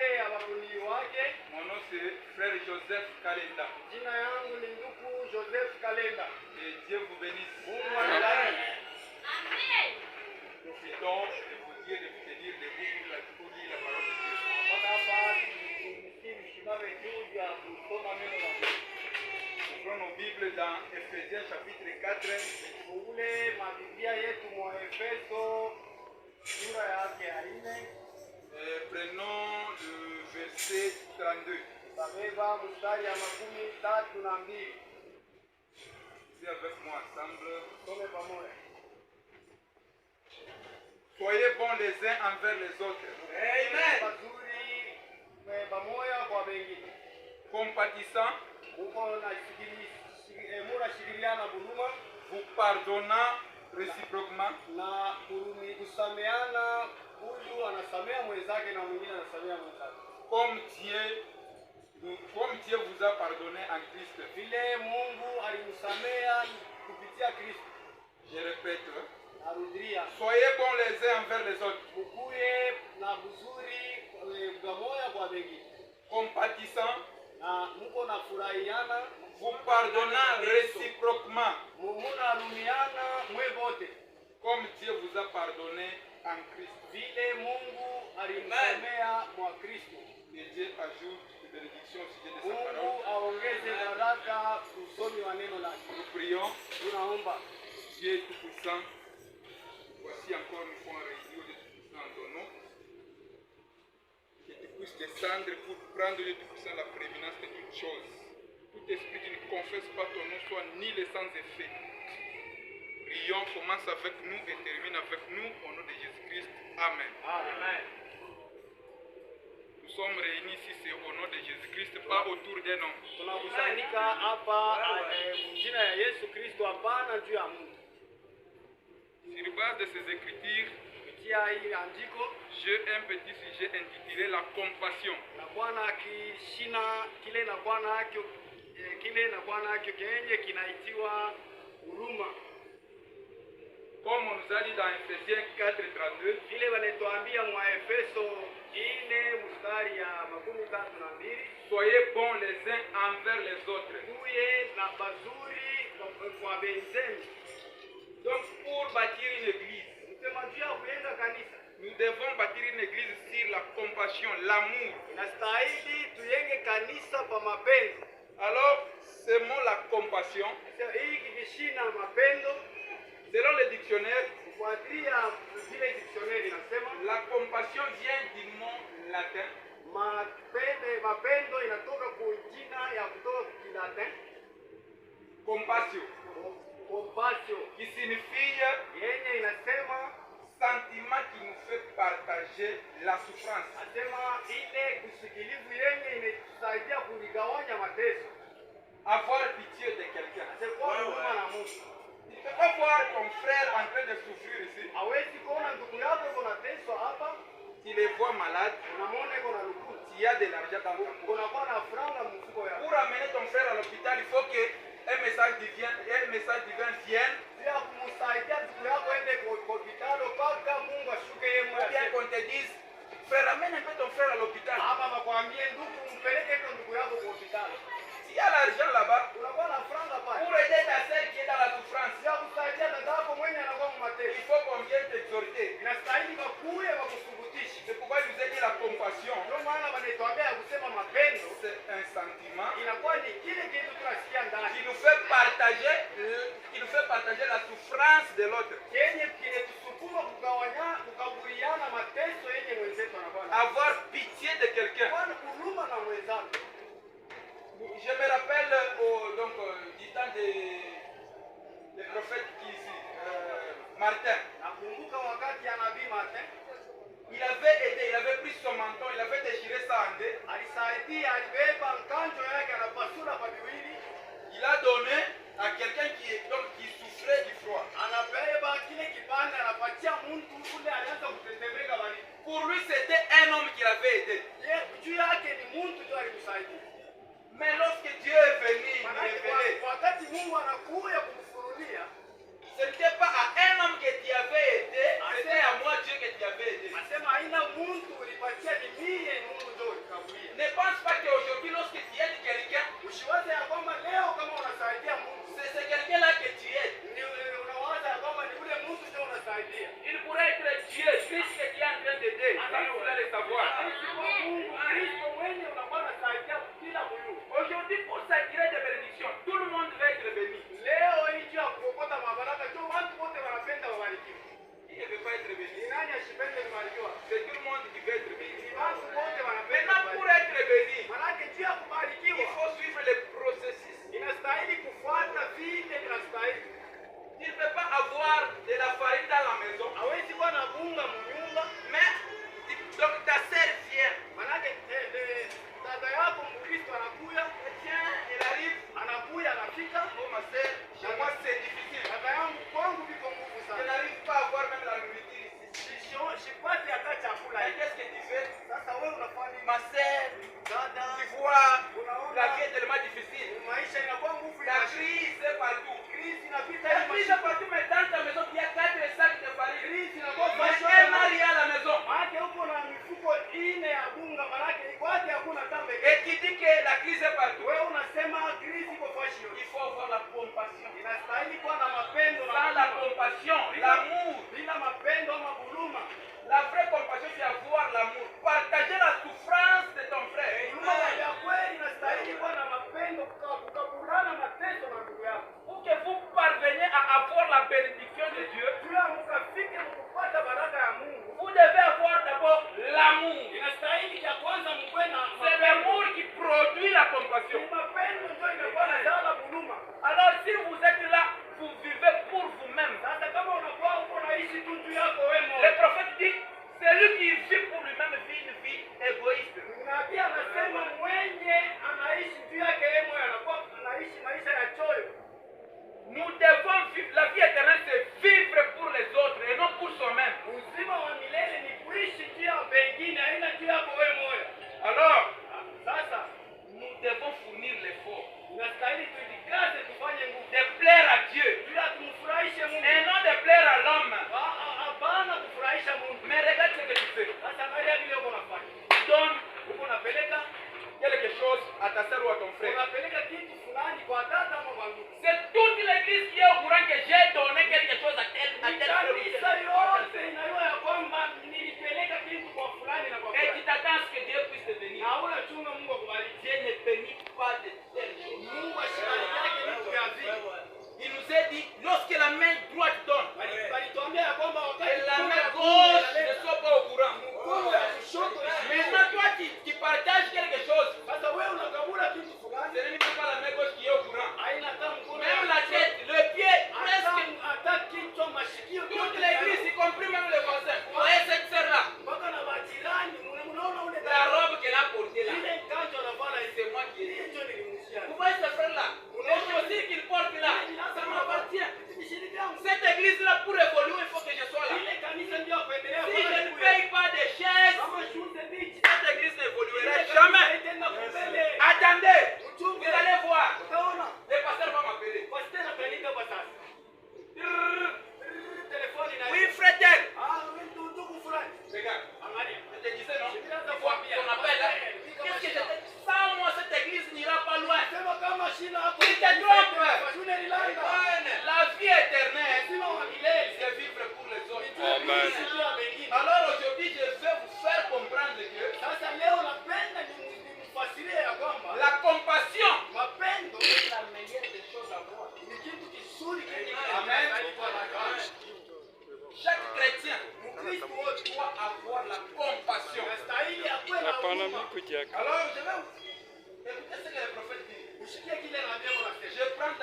yale ya wabuni wake. Mon nom c'est frère Joseph Kalenda. Jina yangu ni ndugu Joseph Kalenda. Et Dieu vous bénisse. Mungu awabariki. Profitons de vous dire de vous tenir debout pour lire la parole de Dieu. Mpaka hapa msimame juu ya kusoma neno la Mungu. Ouvrons nos Bibles dans Ephésiens chapitre 4. Ule mabiblia yetu mwa Efeso sura yake ya 4. Prenons le verset 32. Tabeba mstari ya 32. C'est avec moi ensemble. Some pamoja. Soyez bons les uns envers les autres. Amen. Bazuri pamoja kwa wengine. Compatissant, vous pardonnant réciproquement, na kusameana, huyu anasamea mwenzake na mwingine anasamea mwenzake. Comme Dieu vous a pardonné en Christ. Vile Mungu alimsamea kupitia Kristo. Je répète. Narudia. Soyez bons les uns envers les autres. Mkuye na buzuri pamoja kwa wengine. Compatissant, na mko na furahiana, vous pardonnant réciproquement, munarumiana mwe bote, comme Dieu vous a pardonné en Christ. Vile Mungu alimsamea mwa Kristo. Et Dieu ajoute une bénédiction au sujet de sa Mungu parole. aongeze baraka usomi wa neno lake. Nous prions. Tunaomba. Dieu est tout puissant. Voici encore une fois un réunion de tout puissant en ton nom. Que tu puisses descendre pour prendre de tout puissant la prééminence de toutes choses. Tout esprit qui ne confesse pas ton nom soit nul et sans effet. Prions, commence avec nous et termine avec nous au nom de Jésus-Christ. Amen. Amen. Nous sommes réunis ici, c'est au nom de Jésus-Christ, pas autour d'un homme. Tunakusanyika hapa jina ya Yesu Kristo, hapana juu ya mtu. Sur base de ces écritures, j'ai un petit sujet intitulé la compassion. Comme on nous a dit dans Ephésiens 4:32, soyez bons les uns envers les autres. Donc pour bâtir une église, nous devons bâtir une église sur la compassion, l'amour. Alors, ce mot la compassion, selon le dictionnaire, la compassion vient du mot latin compassion, qui signifie sentiment qui nous fait partager la souffrance. Avoir pitié de quelqu'un. Tu ne peux pas voir ton frère en train de souffrir ici. Tu les vois malades. Tu as de l'argent dans ton poche. Pour amener ton frère à l'hôpital, il faut qu'un message divin vienne. Ou bien qu'on te dise, frère, amène un peu ton frère à l'hôpital. S'il y a l'argent là-bas, pour aider ta sœur qui est dans la souffrance, il faut qu'on vienne t'exhorter. C'est pourquoi je vous ai dit la compassion. C'est un sentiment qui nous fait partager la souffrance de l'autre. Avoir pitié de quelqu'un. Je me rappelle du temps des prophètes qui ici, Martin. Il avait aidé, il avait pris son menton, il avait déchiré ça en deux. Il a donné à quelqu'un qui souffrait du froid. Pour lui, c'était un homme qu'il avait aidé. Mais lorsque Dieu est venu nous révéler Ce n'était pas à un homme que tu avais aidé, c'était à moi Dieu que tu avais aidé. Asema haina muntu ulipatia ni mie Mungu ndio nikakulia. Ne pense pas qu'aujourd'hui, lorsque tu aides quelqu'un, Usiwaze ya kwamba leo kama unasaidia Mungu, c'est ce quelqu'un-là que tu aides. unawaza ya kwamba ni ule mtu ndio unasaidia. Il pourrait être Dieu, Christ que tu es en train d'aider. Ça, il faudrait le savoir. Mungu Kristo mwenye unakuwa unasaidia bila kujua. Aujourd'hui, pour s'attirer des bénédictions, tout le monde veut être béni. Leo hii juu ya kuokota mabaraka ndio watu wote wanapenda wabarikiwe. Qui ne veut pas être béni? Ni nani asipende kubarikiwa? C'est tout le monde qui veut être béni. Ni watu wote wanapenda Maintenant, pour kubarikiwa. être béni, Manake juu ya il kubarikiwa faut suivre les processus. inastahili kufuata vile vinastahili. Tu ne peux pas avoir de la farine dans la maison, Hawezi kuwa na bunga mnyumba, mais donc ta sœur vient. manake dada yako Mkristo anakuya, Tiens, il arrive. anakuya anafika, Oh ma sœur, chez moi c'est difficile. dada yangu kwangu viko nguvu Je sana. n'arrive pas à avoir même la nourriture ici. Sipati hata chakula Et hiki. qu'est-ce que tu fais? Sasa wewe unafanya nini? Ma sœur, Dada, tu vois, unaona la vie est tellement difficile. maisha inakuwa nguvu, La crise est partout. crise inapita La hivi crise est partout, mais dans ta maison, il y a 4 sacs de farine. crise inakuwa Mais fashion. un mari à la maison. Maana huko na mifuko ine ya bunga, manake kwake hakuna tambe. Et qui dit que la crise est partout. Wewe unasema crise iko fashion. Il faut avoir la compassion. Inastahili kuwa na mapendo na Sans la compassion, l'amour. bila mapendo ama huruma. La vraie compassion, c'est avoir l'amour. Partager la souffrance de ton frère. Huruma ya kweli inastahili kuwa na mapendo, kukaburana mateso na ndugu yako. Pour que vous parveniez à avoir la bénédiction de Dieu, Jua mkafike mkupata baraka ya Mungu. vous devez avoir d'abord l'amour. Inastahili ya kwanza mkwe na C'est l'amour qui produit la compassion. Ni mapendo ndio inakuwa na zala huruma. Alors si vous êtes là, vous vivez pour vous-même. Sasa kama unakuwa uko naishi tu juu yako wewe Le mmoja. prophète dit, celui qui vit pour lui-même vit une vie égoïste. Nabii anasema mwenye anaishi juu yake yeye mwenyewe anakuwa anaishi maisha ya choyo. Nous devons vivre, la vie éternelle c'est vivre pour les autres et non pour soi-même. Uzima wa milele ni kuishi juu ya wengine, haina juu yako wewe mmoja. Alors, Sasa nous devons fournir l'effort inastahili tujikaze tufanye nguvu. de plaire à Dieu Juu ya tumfurahishe Mungu. et non de plaire à l'homme. Hapana kufurahisha Mungu. Mais regarde ce que tu fais. Sasa angalia vile uko unafanya. Donne Uko unapeleka quelque chose à ta sœur ou à ton frère. unapeleka kitu fulani kwa dada ama kwa ndugu. C'est toute l'église qui est au courant que j'ai donné quelque chose à tel frère ou Kanisa tel yote frère. inajua ya kwamba nilipeleka kitu kwa fulani na kwa Et tu fulani. t'attends à ce que Dieu puisse te bénir. Na ule chunga Mungu akubariki. Dieu ne bénit pas de telles choses. Mungu ashibariki yake vitu vya vile. Il nous a dit, lorsque la main droite donne, Walituambia ya kwamba et wakati la mkono main ya gauche kuume ne soit pas au courant. mkono ya kushoto isiwe. Maintenant, toi, tu partages quelque chose. Sasa wewe unakabula kitu Ce fulani. n'est même pas la main gauche qui est au courant. Haina hata mkono. Même la tête, le pied, presque hata kichwa mashikio toute l'église, y compris même les voisins. Vous voyez cette sœur-là, mpaka na majirani mnaona ule la robe qu'elle a portée là, ile kanjo anavala hivi. c'est moi qui ai dit. Hiyo nilimshia. Vous voyez ce frère-là, les chaussures qu'il porte là, ça m'appartient. Cette église-là, pour évoluer, il faut que je sois là. Ile kanisa ndio kuendelea Si je ne paye pas de chaises, kama shule bichi. cette église n'évoluera jamais. Attendez, vous allez voir. Utaona Le pasteur va m'appeler. pastor anapeleka kwa sasa. Telefoni na Oui, frère. wewe ndugu fulani. Regarde, Angalia. je te disais non. Il faut qu'on appelle là. Qu'est-ce que je te dis? Sans moi, cette église n'ira pas loin. Sema kama shina hapo. Il te trompe. Shule lilanga. La vie éternelle, Sima wa milele. c'est vivre pour les autres. Amen. Alors aujourd'hui, je vais vous faire comprendre que Sasa leo napenda nimfasirie ya kwamba la compassion mapendo est la meilleure des choses à voir. ni kitu kizuri Amen. Chaque chrétien Mkristo wote doit avoir la compassion. anastahili akuwe na Hapana, huruma. mikuja. Alors, je vais vous écouter ce que le prophète dit. Usikie kile nabii anasema. Je prends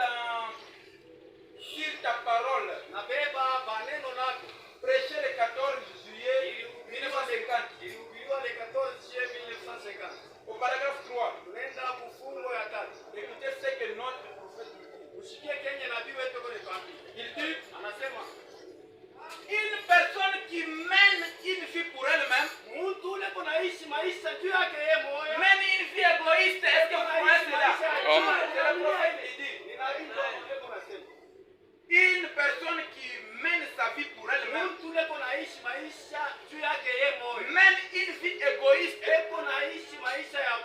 sur ta parole, Nabeba maneno lako. prêché le 14 juillet 1950, Ilihubiriwa le 14 juillet 1950. au paragraphe 3. Tunaenda kufungo ya 3. Écoutez ce que notre prophète dit. Usikie kenye nabii wetu anatuambia. Il dit, Anasema une personne qui mène une vie pour elle-même, mtu ule kunaishi maisha juu yake yeye moyo. mène une vie égoïste. Est-ce que vous croyez cela? Amen. C'est le prophète qui dit. Ni nabii ndio anasema. Une personne personne qui mène sa vie pour elle-même, Mtu leko naishi maisha juu yake yeye moyo. mène une vie égoïste. Eko naishi maisha ya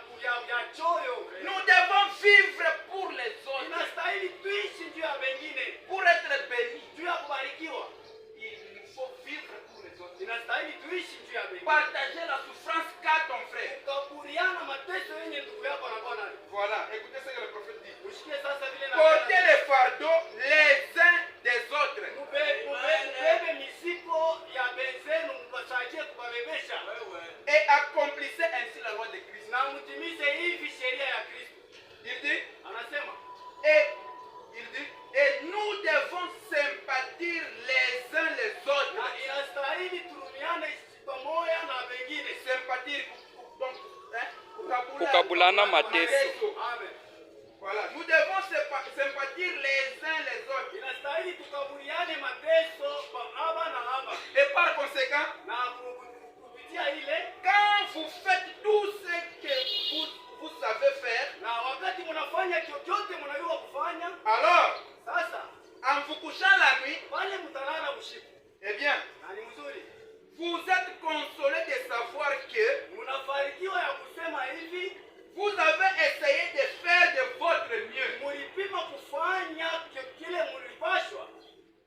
choyo. Nous devons vivre pour les autres, Inastahili tuishi juu ya wengine, pour être bénis. juu ya kubarikiwa. Il nous faut vivre pour les autres. Inastahili tuishi juu ya wengine. Partager la souffrance qu'a ton frère. Ukaburiana mateso yenye ndugu yako anakuwa nayo. Voilà, écoutez ce que le prophète dit. Ushikie sasa vile na Portez les fardeaux les uns des autres. Mubebe mizigo ya benzenu mkasaidie kubabebesha. Et accomplissez ainsi la loi de Christ. Na mtimize hivi sheria ya Kristo. Il dit, Anasema et nous devons sympathiser les uns les autres. na inastahili turumiane pamoja na wengine. Sympathie, donc, Kukabulana mateso. Amen. Voilà, nous devons sympathiser les uns les autres. Inastahili tukaburiane mateso kwa haba na haba. Et par conséquent, Na kupitia ile quand vous faites tout ce que vous savez faire, na wakati mnafanya chochote mnayua kufanya, alors, sasa en vous couchant la nuit, pale mtalala usiku. eh bien, Na ni mzuri. vous êtes consolé de savoir que Mnafarikiwa ya kusema hivi, vous avez essayé de faire de votre mieux. mulipima kufanya kile mulipashwa.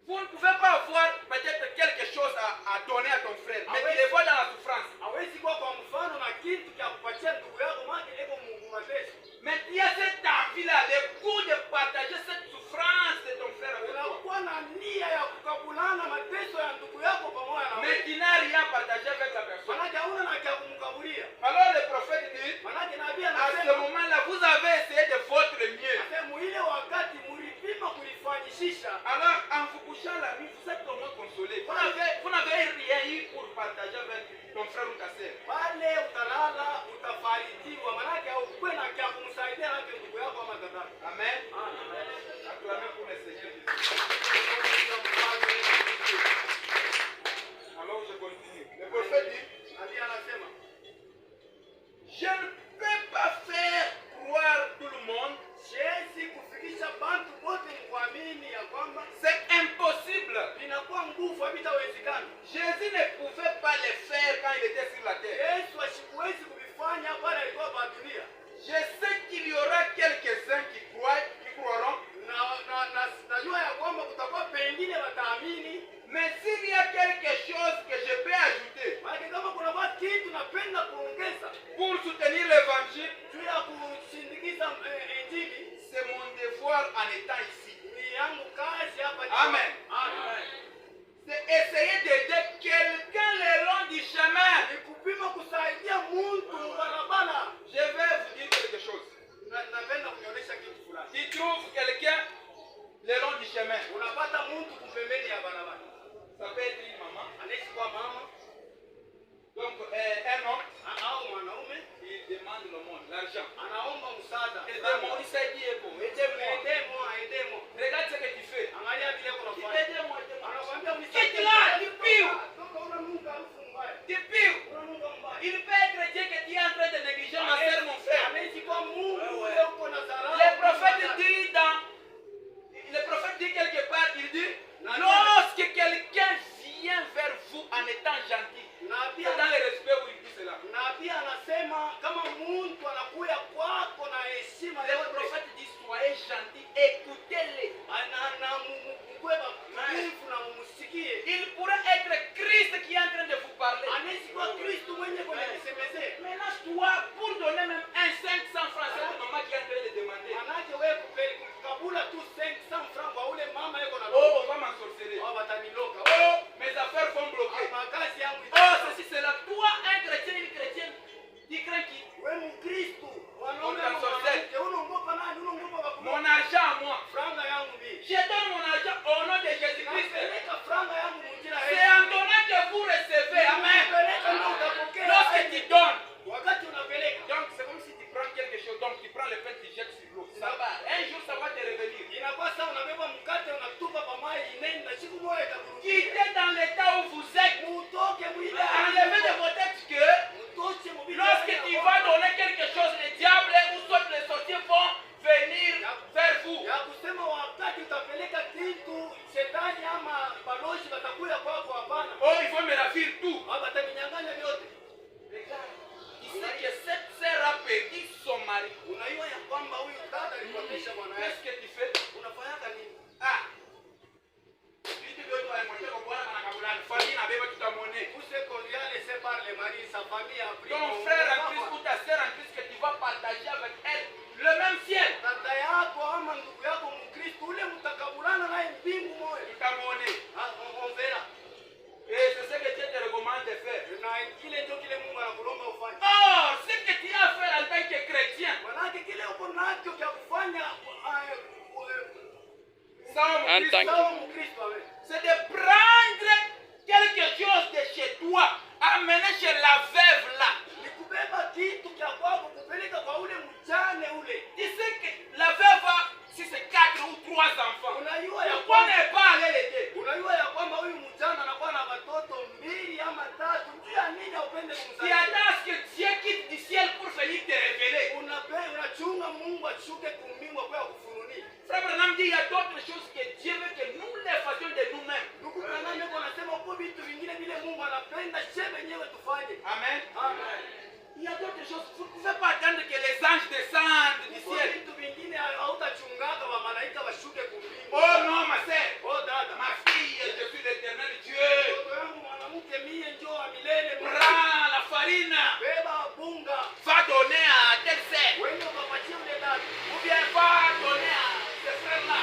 Vous ne pouvez pas avoir peut-être quelque chose à donner à ton frère, mais tu le vois dans la souffrance. Hawezi kuwa kwa mfano na kitu cha kupatia ndugu yako maana eko Mungu mateso. Mais tu as cette envie-là, le goût de partager cette souffrance de ton frère avec toi. Unakuwa na nia ya kukabulana mateso ya ndugu yako pamoja na Mais wewe. tu n'as rien partagé avec la personne. Maana hauna na cha kumkabulia. Alors le prophète dit, Maana nabii à ce anasema moment-là, vous avez essayé de votre mieux. sehemu ile wakati mulipima kulifanyishisha. Alors en vous couchant la nuit, vous êtes au moins consolé. Vous n'avez rien eu pour partager avec ton frère ou ta sœur. Pale utalala utafarijiwa. Maana haukuwa na cha kumsaidia na ndugu yako ama dada. Amen. Amen. Acclamez pour le Seigneur Jésus. Alors je continue. Le prophète dit, Nabii anasema je ne peux pas faire croire tout le monde. siwezi kufikisha bantu wote kuamini ya kwamba C'est impossible. inakuwa nguvu havitawezekana. Jésus ne pouvait pas le faire quand il était sur la terre. Yesu asikuwezi kuvifanya pale alikuwa kwa dunia. Je sais qu'il y aura quelques-uns qui croiront. Najua ya kwamba kutakuwa pengine wataamini. Mais s'il y a quelque chose que je peux ajouter Maana kama kuna kitu napenda kuongeza pour soutenir l'évangile, juu ya kusindikiza injili, c'est mon devoir en étant ici. ni yangu kazi hapa. Amen. Amen. C'est essayer d'aider quelqu'un le long du chemin. Ni kupima kusaidia mtu barabara. Je vais vous dire quelque chose. Napenda kuonyesha kitu fulani. Tu trouves quelqu'un le long du chemin. Unapata mtu kupembeni ya barabara. Ça peut être une maman. Anaishi kwa mama Donc un homme, au mwanaume il demande le monde, l'argent. anaomba msaada. Aidez-moi, il s'est dit, bon, aidez-moi. Aidez-moi. Regarde ce que tu fais. Angalia vile Il dit, unafanya. aidez-moi, aidez-moi. Anakuambia Quitte là, tu pires. Toka unanuka harufu mbaya. Tu pires. Unanuka mbaya. Il peut être Dieu que tu es en train de négliger ma sœur, mon frère. Anaishi kwa Mungu wewe uko na dharau. Le prophète dit quelque part, il dit, lorsque quelqu'un vient vers vous en étant gentil, Nabii c'est dans le respect où il dit cela. Nabii anasema kama mtu anakuja kwako na heshima Le yote. prophète dit, soyez gentil, écoutez-les. Mkweba mwifu na mumsikie. Il pourrait être Christ qui est en train de vous parler. Anaishi kwa Kristo mwenye kwenye kisemezee. Maintenant, toi, pour donner même un 500 francs, c'est ta maman qui est en train de demander. Manake wewe kukabula tu 500 francs kwa ule mama yuko na Oh, on va m'ensorceler. wao wataniloka. Oh, mes affaires vont bloquer. Makazi yangu Oh, ceci, c'est là. Toi, un chrétien, une chrétienne, tu crains qui? wewe Mkristo. Wanaume Utamsorcele. unaogopa nani? Unaogopa wakumoa. Mon argent à moi. Franga yangu mimi. Je donne mon argent au nom de Jésus-Christ. Napeleka franga yangu mjina C'est en donnant que vous recevez. Amen. Napeleka ndio utapokea. Lorsque tu donnes. Wakati unapeleka. Donc, c'est comme si tu prends quelque chose. Donc, tu prends le pain, tu jettes sur l'eau. Ça va. Un jour, ça va te revenir. Inakuwa sawa unabeba mkate unatupa kwa maji inaenda siku moja itakurudia. Quittez dans l'état où vous êtes. Mutoke mwida. Enlevez de vos têtes que Mutoche mubili. lorsque tu vas donner quelque chose, les diables ou soit les sorciers vont venir vers vous. Ya kusema wakati utapeleka kitu shetani ama mari. Unajua ya kwamba huyu dada alipotesha bwana yake. Qu'est-ce que tu fais? Unafanyaka nini? Ah. Vitu vyote walimwachia kwa bwana na kabulani. Famille na beba tutamwone. Vous ce qu'on lui a laissé par les maris, sa famille a pris. Ton frère en Christ ou ta sœur en Christ que tu vas partager avec elle le même ciel. Dada yako ama ndugu yako Mkristo ule mtakabulana naye mbingu moja. Tutamwone. On verra. Et c'est ce que Dieu te recommande de faire. Na kile ndio kile Mungu anakulomba ufanye. Oh, ce que tu as à faire en tant que chrétien. Manake kile uko nacho cha kufanya En tant que Mkristo wewe. C'est de prendre quelque chose de chez toi, amener chez la veuve là. Ni kubeba kitu cha kwako kupeleka kwa ule mjane ule. Tu sais que la veuve a, si c'est 4 ou 3 enfants. Unajua ya Pourquoi ne pas aller l'aider? Unajua ya kwamba huyu mjane anakuwa na watoto 2 ama 3. Juu ya nini upende Tu kumsaidia? attends que Dieu quitte du ciel pour venir te révéler. Unachunga Mungu ashuke kumbingwa kwa kufunulia. Frère Branham dit il y a d'autres choses que Dieu veut que nous les fassions de nous-mêmes. Ndugu Branham yuko anasema uko vitu vingine vile Mungu anapenda sisi wenyewe tufanye. Amen. Amen. Il y a d'autres choses. Vous ne pouvez pas attendre que les anges descendent du Uko ciel. vitu vingine hautachungaga wa malaika washuke kumbingwa. Oh non, ma sœur. Oh dada. Ma fille, je suis l'éternel Dieu. Mtoto wangu mwanamke mie njoo wa milele. Prends la farine. Beba bunga. Va donner à tel sœur. Wewe ukapatia ule dada. Ou bien va donner à ce frère-là.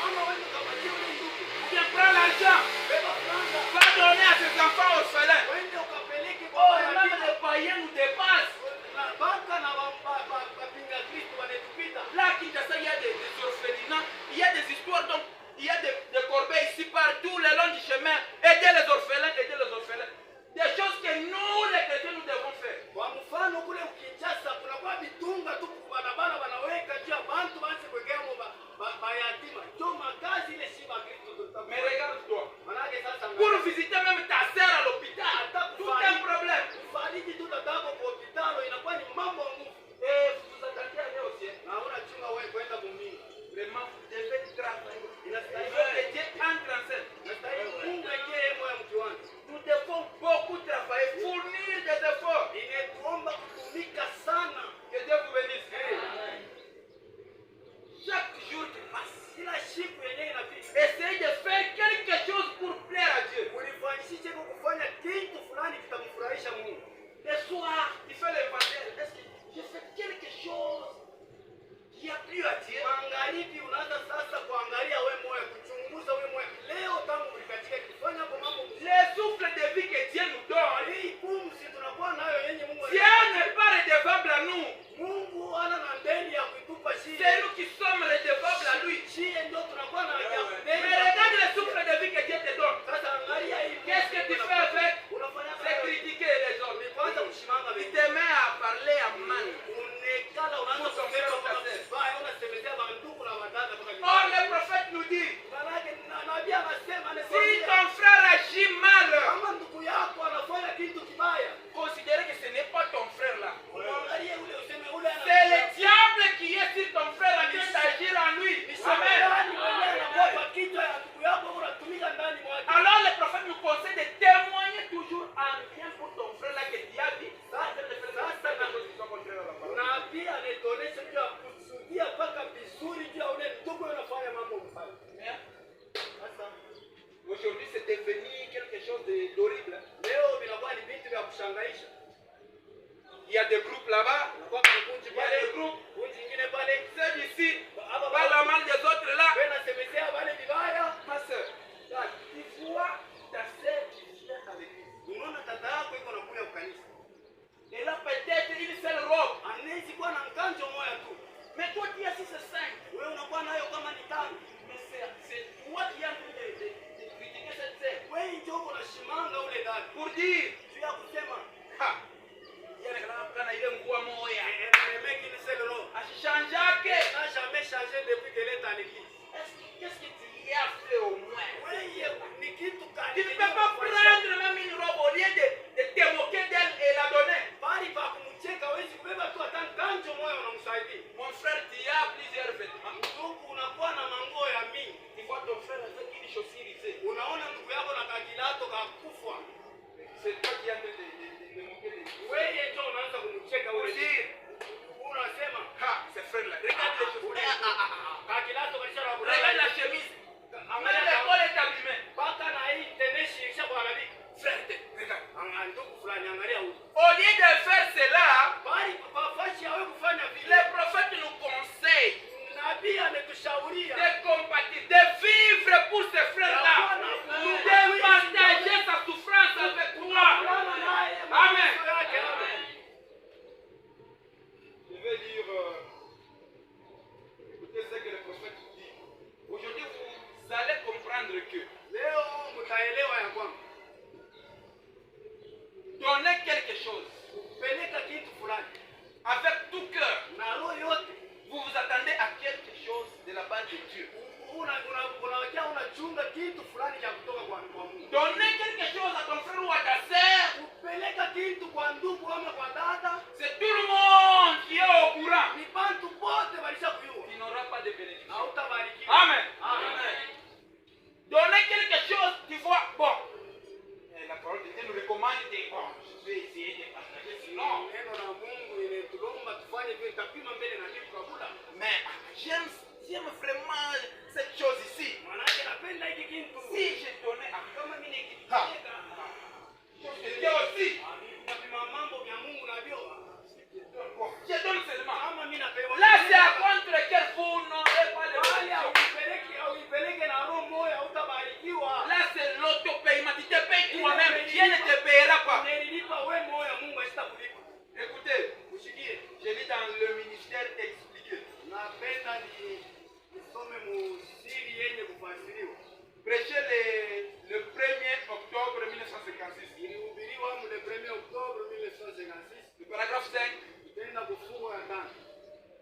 Ama wewe ukapatia ule ndugu. Ou bien prends l'argent. Beba franga. Va donner à ses enfants orphelins. Wewe ukapeleke Oh, kwa même yatima. les païens nous dépassent. Na baka na wapinga Kristo wanatupita. Là, à Kinshasa, il y a des orphelinats. Il y a des histoires. Donc, il y a des corbeilles ici partout, le long du chemin. Aider les orphelins, aider les orphelins. Des choses que nous, les chrétiens, nous devons faire. Kwa mfano kule Kinshasa kuna kwa vitunga tu barabara wanaweka juu ya bantu basi kwekea yatima. Ndio makazi ile si Kristo tutafanya. Mais regarde-toi. Manake sasa Pour visiter même ta sœur à l'hôpital, tout un problème. kufariji tu dadako kwa hospitali inakuwa ni mambo ngumu. Et vous attendez à aller au ciel. Na unachunga wewe kwenda kumbingu. Vraiment, vous devez travailler. Il Inastahili faut que Dieu entre en scène. inastahili Mungu akie moyo mkiwani. Nous devons beaucoup travailler, fournir des efforts. Inetuomba kutumika sana. Que Dieu vous bénisse. Chaque jour qui passe, Kila siku yenyewe inapita. essayez de faire quelque chose pour plaire à Dieu. Ulifanyishe kufanya kitu fulani kitamfurahisha Mungu. Le soir, tu fais l'inventaire. Est-ce que j'ai fait quelque chose qui a plu à Dieu? Magharibi unaanza sasa kuangalia wewe moyo, kuchunguza wewe moyo. Leo tangu ulikatika kufanya kwa mambo mzuri. Les souffles de vie que Dieu nous donne, Hii pumzi tunakuwa nayo yenye Mungu. Dieu n'est pas redevable à nous. Mungu ana na ndeni ya kutupa shida. C'est nous qui sommes redevables à lui. Shida ndio tunakuwa na ya Mais ndeni. regarde les souffles de vie que Dieu te donne. Sasa angalia hii. Qu'est-ce que tu fais avec? Unafanya C'est critiquer les autres. Ni kwanza kushimanga Tu wewe. te mets à parler à mal. Unekala unaanza kusema kama mbaya unasemezea bandugu na wadada mpaka Or, le prophète nous dit, Manake nabii anasema si ton frère agit mal, kama ndugu yako anafanya kitu kibaya, considère que ce n'est pas ton frère là. uangalie ule useme ule C'est le diable qui est sur ton frère en train d'agir en lui. Amen. anakuwa kichwa ya ndugu yako unatumika ndani mwake. Alors le prophète nous conseille de témoigner toujours en bien pour ton frère là que tu as dit. Ça, c'est le frère. Ça, c'est la position contraire à la parole. Na pia anatuonesha juu ya kusudia paka vizuri juu ya ule ndugu unafanya mambo mbaya. Sasa Aujourd'hui, c'est devenu quelque chose d'horrible. leo vinakuwa ni vitu vya kushangaisha. Il y a des groupes là-bas. Kwa kundi Il y a pale des groupes. kundi nyingine pale Ceux d'ici hapa parlent la mal des autres là. wewe unasemezea wale vibaya. Ma soeur, tu vois ta sœur qui vient à l'église. Unaona tata yako iko nakuja kwa kanisa. Elle a peut-être une seule robe. Anaweza kuwa na mkanjo moja tu. Mais toi, tu as 6 et 5. Wewe unakuwa nayo kama ni tano. Mais c'est toi qui as envie de critiquer cette sœur. Wewe ndio uko na shimanga ule dada. Pour dire, Juu ya kusema ha, yale kana ile nguo moya. mec il sait le nom. Asichanjake. n'a jamais changé depuis qu'elle est à l'église. Qu'est-ce que tu y as fait au moins? Wewe ni kitu gani? Tu ne peux pas prendre même une robe au lieu de te moquer d'elle et la donner. Bali pa kumcheka wewe kubeba tu hata mkanjo moyo unamsaidia. Mon frère, tu as plusieurs vêtements. Ndugu unakuwa na manguo ya mingi. Tu vois ton frère avec une chaussure ici. Unaona ndugu yako na kakilato kakufwa. C'est toi qui as de moquer les gens. Wewe ndio unaanza kumcheka Pour wewe. dire, de Dieu. unachunga kitu fulani cha kutoka kwa Mungu. Donner quelque chose à ton frère ou à ta sœur, Kupeleka kitu kwa ndugu ama kwa dada, c'est tout le monde qui est au courant. ni bantu bote walishakujua. Tu n'auras pas de bénédiction. Hautabarikiwa. Amen. Amen. Donner quelque chose, tu vois, bon. La parole de Dieu nous recommande de, bon, je vais essayer de partager sinon. Neno la Mungu linatulomba tufanye vile tapima mbele na ndipo kabula. Mais j'aime vraiment cette chose ici. Manake napenda hiki kitu. Si je donnais à Kama mimi nikiteka Dieu aussi, napima mambo ya Mungu na vyo. je donne seulement. Kama mimi napewa. Là, c'est à contre lequel vous n'aurez pas de Wale bénédiction. auipeleke na roho moja hautabarikiwa. Là, c'est l'autopaiement. Tu te payes toi-même. Dieu ne te payera pas. Unelilipa wewe moja Mungu asitakulipa. Écoutez, Usikie. je lis dans le ministère expliqué. Napenda nisome musiri yenye kufasiriwa. Prêché le 1er octobre 1956. Ilihubiriwa le 1er octobre 1956. Le paragraphe 5. Tenda kufunga ya tano.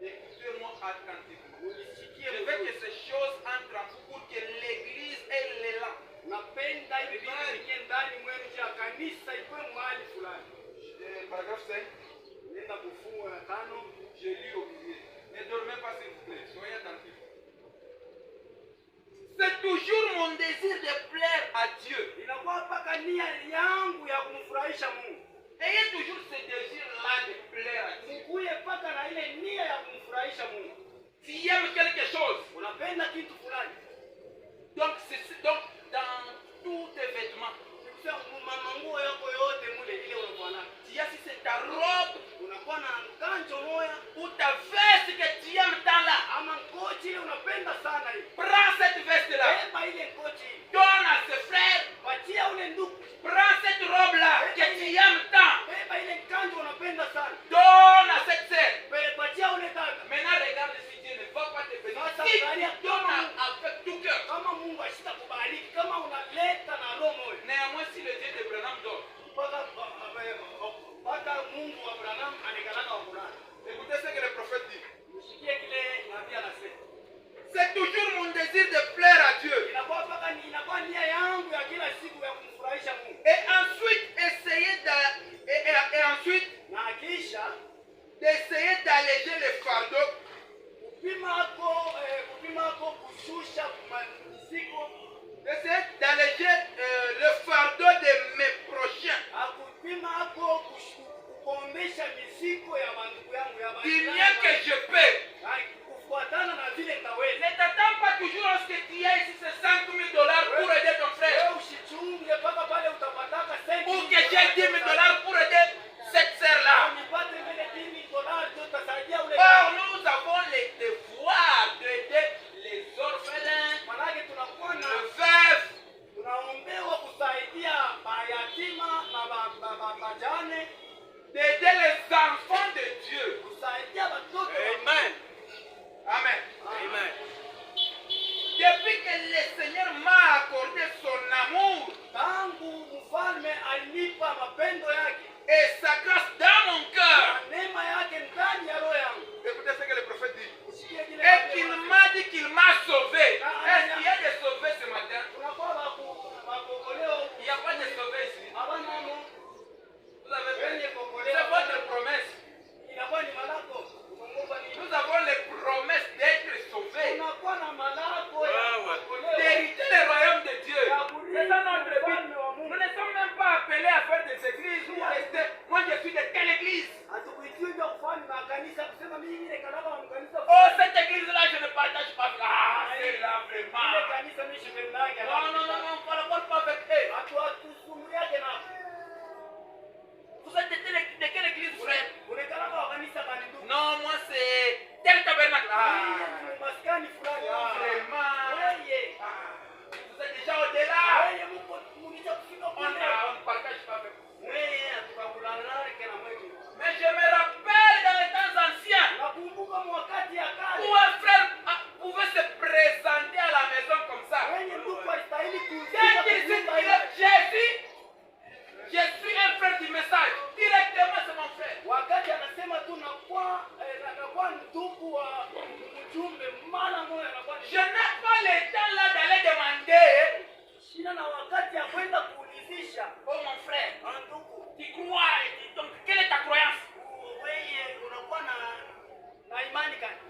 Écoutez-moi attentivement. Unisikie Je veux que ces choses entrent en vous pour que l'église ait l'élan. napenda hivi vitu vingie ndani mwenu ya kanisa ikuwe mahali fulani. Paragraphe 5. Nenda kufunga ya tano. Je lis au milieu. Ne dormez pas s'il vous plaît. Soyez attentifs. C'est toujours mon désir de plaire à Dieu. Inakuwa mpaka nia yangu ya kumfurahisha Mungu. Ayez toujours ce désir-là de plaire à Dieu. Mkuye mpaka na ile nia ya kumfurahisha Mungu. Tu aimes quelque chose. Unapenda kitu fulani. Donc dans tous tes vêtements. Sikuwa manguo yako yote mule ile unakuwa nayo. Tu as si c'est ta robe Unakuwa na kanjo moya ou ta veste que tu aimes tant là. ama ngozi ile unapenda sana hii. Prends cette veste-là. Beba ile ngozi. Donne à ce frère. Patia ule ndugu. Prends cette robe-là que tu aimes tant. Beba ile kanjo unapenda sana. Donne à cette sœur. Patia ule dada. Maintenant regarde si Dieu ne va pas te bénir. Si tu donnes avec tout cœur. Kama Mungu asitakubariki, kama unaleta na roho moja. Néanmoins si le Dieu de Branham donne. Mpaka Mungu wa Abraham anikalaka wa Qur'an. Écoutez ce que le prophète dit. Msikie kile nabii anasema. C'est toujours mon désir de plaire à Dieu. Inakuwa nia yangu ya kila siku ya kumfurahisha Mungu. Et ensuite ensuite Na kisha d'essayer d'alléger les fardeaux kupima kushusha mizigo. D'essayer d'alléger le fardeau de mes prochains. Kupima kukombesha mizigo ya bandugu yangu ya Du mieux que je peux. kufuatana na vile taweza. Ne t'attends pas toujours à ce que tu aies ici ces $5 000 pour aider ton frère. Wewe usichunge mpaka pale utapataka senti. Ou que j'ai $10 000 pour aider cette sœur-là. Nipate vile $10 ndio utasaidia ule. Or, nous avons le devoir d'aider les orphelins, Manake tunakuwa na les veuves, tunaombewa kusaidia mayatima na bajane, d'aider les enfants de Dieu. kusaidia watoto. Amen. Amen. Amen. Depuis que le Seigneur m'a accordé son amour Tangu mfalme alinipa mapendo yake et sa grâce dans mon cœur, na neema yake ndani ya roho yangu. écoutez ce que le prophète dit. Usikie kile Et qu'il m'a dit qu'il m'a sauvé. Est-ce qu'il y a des sauvés ce matin? tunakuwa wakuokolewa. Il n'y a pas de sauvés ici. Hapana mama. Vous avez Wenye fait. kuokolewa. C'est votre promesse. Inakuwa ni malako. Unaomba nini? Nous avons les promesses d'être sauvés, Tunakuwa na malako ya kuokolewa. d'hériter le royaume de Dieu. C'est ça notre but. Nous ne sommes même pas appelés à faire des églises ou rester. Moi je suis de quelle église? Hatukuitiwa kufanya makanisa kusema mimi ile kanaka wa kanisa. Oh, cette église-là, je ne partage pas. Ah, c'est là Ile vraiment. kanisa mimi sipendake. Non, on ne collabore pas avec eux. Hatukusumuliake na. Vous êtes de quelle église, frère? Ule kanaka wa kanisa bali tu. Non, moi c'est tel tabernacle. Ah, Maskani fulani. vraiment. Yeye. Vous êtes déjà au-delà. Yeye mko mnija kufika On kule. ne partage pas avec vous. Yeye tukakulana kana mwetu. Mais je me rappelle dans les temps anciens Nakumbuka wakati ya kale. où un frère pouvait se présenter à la maison comme ça. Wenye ndugu alistahili Dès qu'il dit Jésus, je suis un frère du message. Directement, c'est mon frère. wakati anasema tu nakuwa ndugu wa mjumbe mara moja anakuwa Je n'ai pas le temps là d'aller demander. sina na wakati ya kwenda kuulizisha. Oh mon frère, Ndugu, tu crois, donc quelle est ta croyance? wewe unakuwa na imani gani?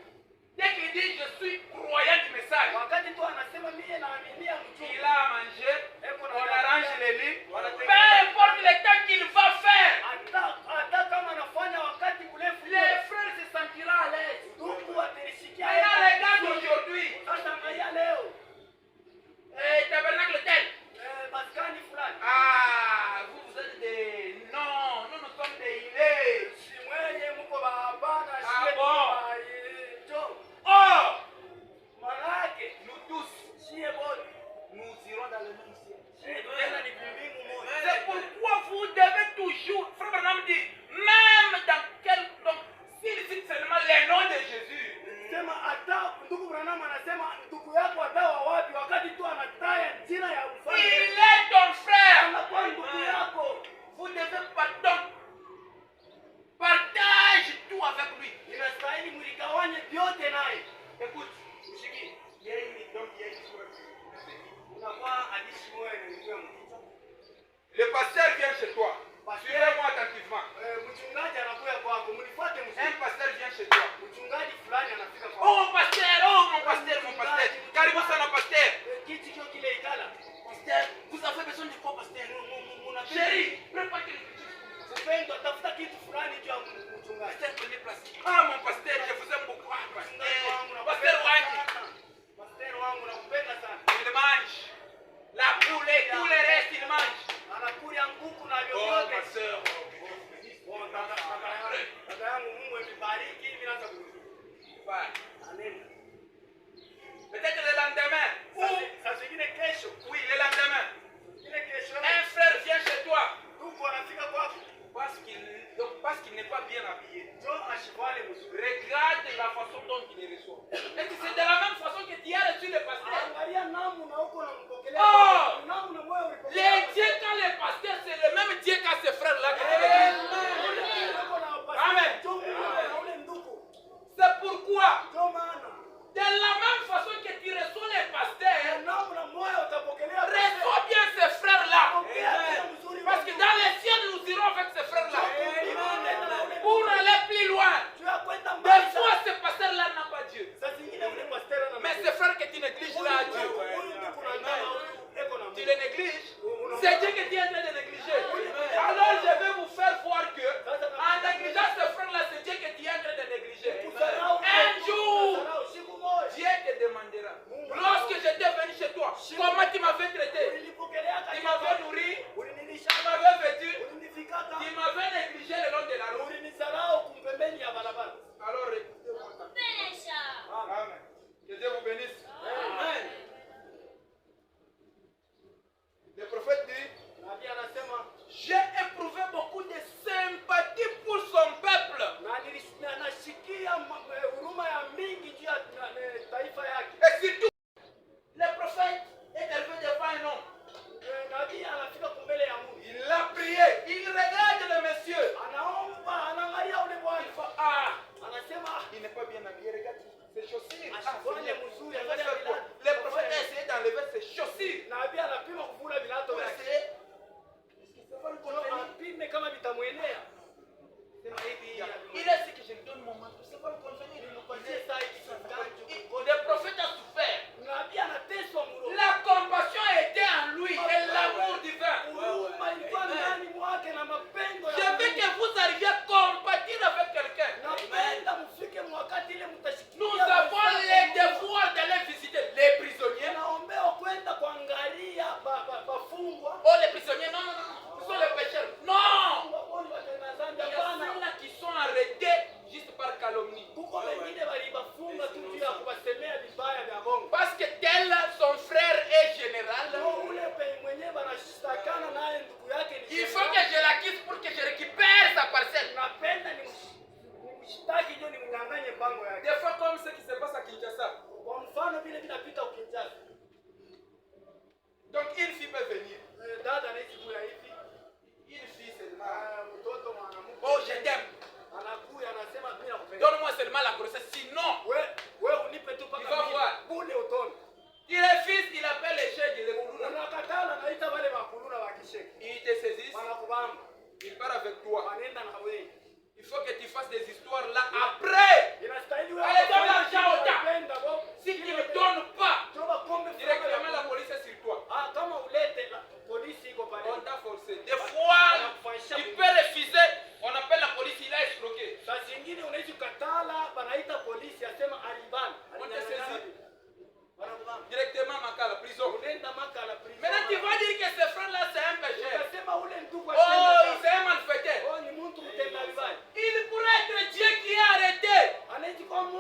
Dès qu'il dit je suis croyant du message, Wakati tu anasema mimi naaminia il mtume. a à manger, on arrange les lits, peu Wanatengeneza- importe le temps qu'il va faire, hata kama anafanya wakati mrefu, les frères se sentiront à l'aise. ndugu atalisikia. Maintenant regarde aujourd'hui, Sasa angalia leo tabernacle tel. maskani fulani. Ah, vous êtes des... Non, nous sommes des îlets. Si mwenye mko baba na Ah, shie bon. jo. Or, Malaki nous tous, shie bodi. nous irons dans le même ciel. Shie tena ni mbingu moja. C'est pourquoi vous devez toujours, frère Branham dit, même dans quel... Donc, s'il cite seulement les noms de Jésus, Sema hata ndugu Branham anasema ndugu yako atawa wapi wakati tu anataya jina ya il ufalme. est ton frère. Anakuwa ndugu yako. Vous devez, pardon, partage tout avec lui. Inastahili mligawanye vyote naye. Écoute, Mshiki. yeye ni donc yeye ni soit. Unakuwa hadithi moja inaingia mkichwa. Le pasteur vient chez toi. Suivez-moi attentivement. Mchungaji anakuja kwako. Mnifuate Un mshiki. pasteur vient chez toi. Mchungaji fulani anafika kwako. Oh pasteur, oh mon pasteur, mon pasteur. Karibu sana pasteur. Kiti kio kile ikala. Pasteur, vous avez besoin de quoi pasteur? Chérie, prépare quelque chose. Upendo tafuta kitu fulani juu ya mchungaji. Pasteur, prenez place. Ah mon pasteur, je vous aime beaucoup. Ah pasteur, pasteur Wangi. Pasteur wangu nakupenda sana. Il mange. La poule et tout le reste, il mange. Anakulia nguku na Oh vyovyote. ma soeur. Dada yangu Mungu amibariki hivi naanza kurudi. Amen. Peut-être le lendemain. Sasa zingine kesho. Oui, le lendemain. Zingine kesho. Un frère vient chez toi. Ndugu anafika kwako. Parce qu'il n'est pas bien habillé. Njoo ashivale mzuri. Regarde la façon dont il les reçoit. Et c'est de la même façon que tu as reçu le pasteur. Angalia namna huko unampokelea. Oh! Namna moyo ulipokea. Les dieux quand les pasteurs, c'est le même Dieu qu'à ces frères-là. Amen. C'est pourquoi, de la même façon que tu reçois les pasteurs, reçois bien ces frères-là. Parce que dans les cieux, nous irons avec ces frères-là. Pour aller plus loin. Des fois, ces pasteurs-là n'ont pas Dieu. Mais ces frères que tu négliges là, Dieu. Tu les négliges. C'est Dieu que tu es en train de négliger. Alors je vais vous faire voir que, en négligeant ces frères-là, c'est Dieu que tu es en train de négliger. Un jour, Dieu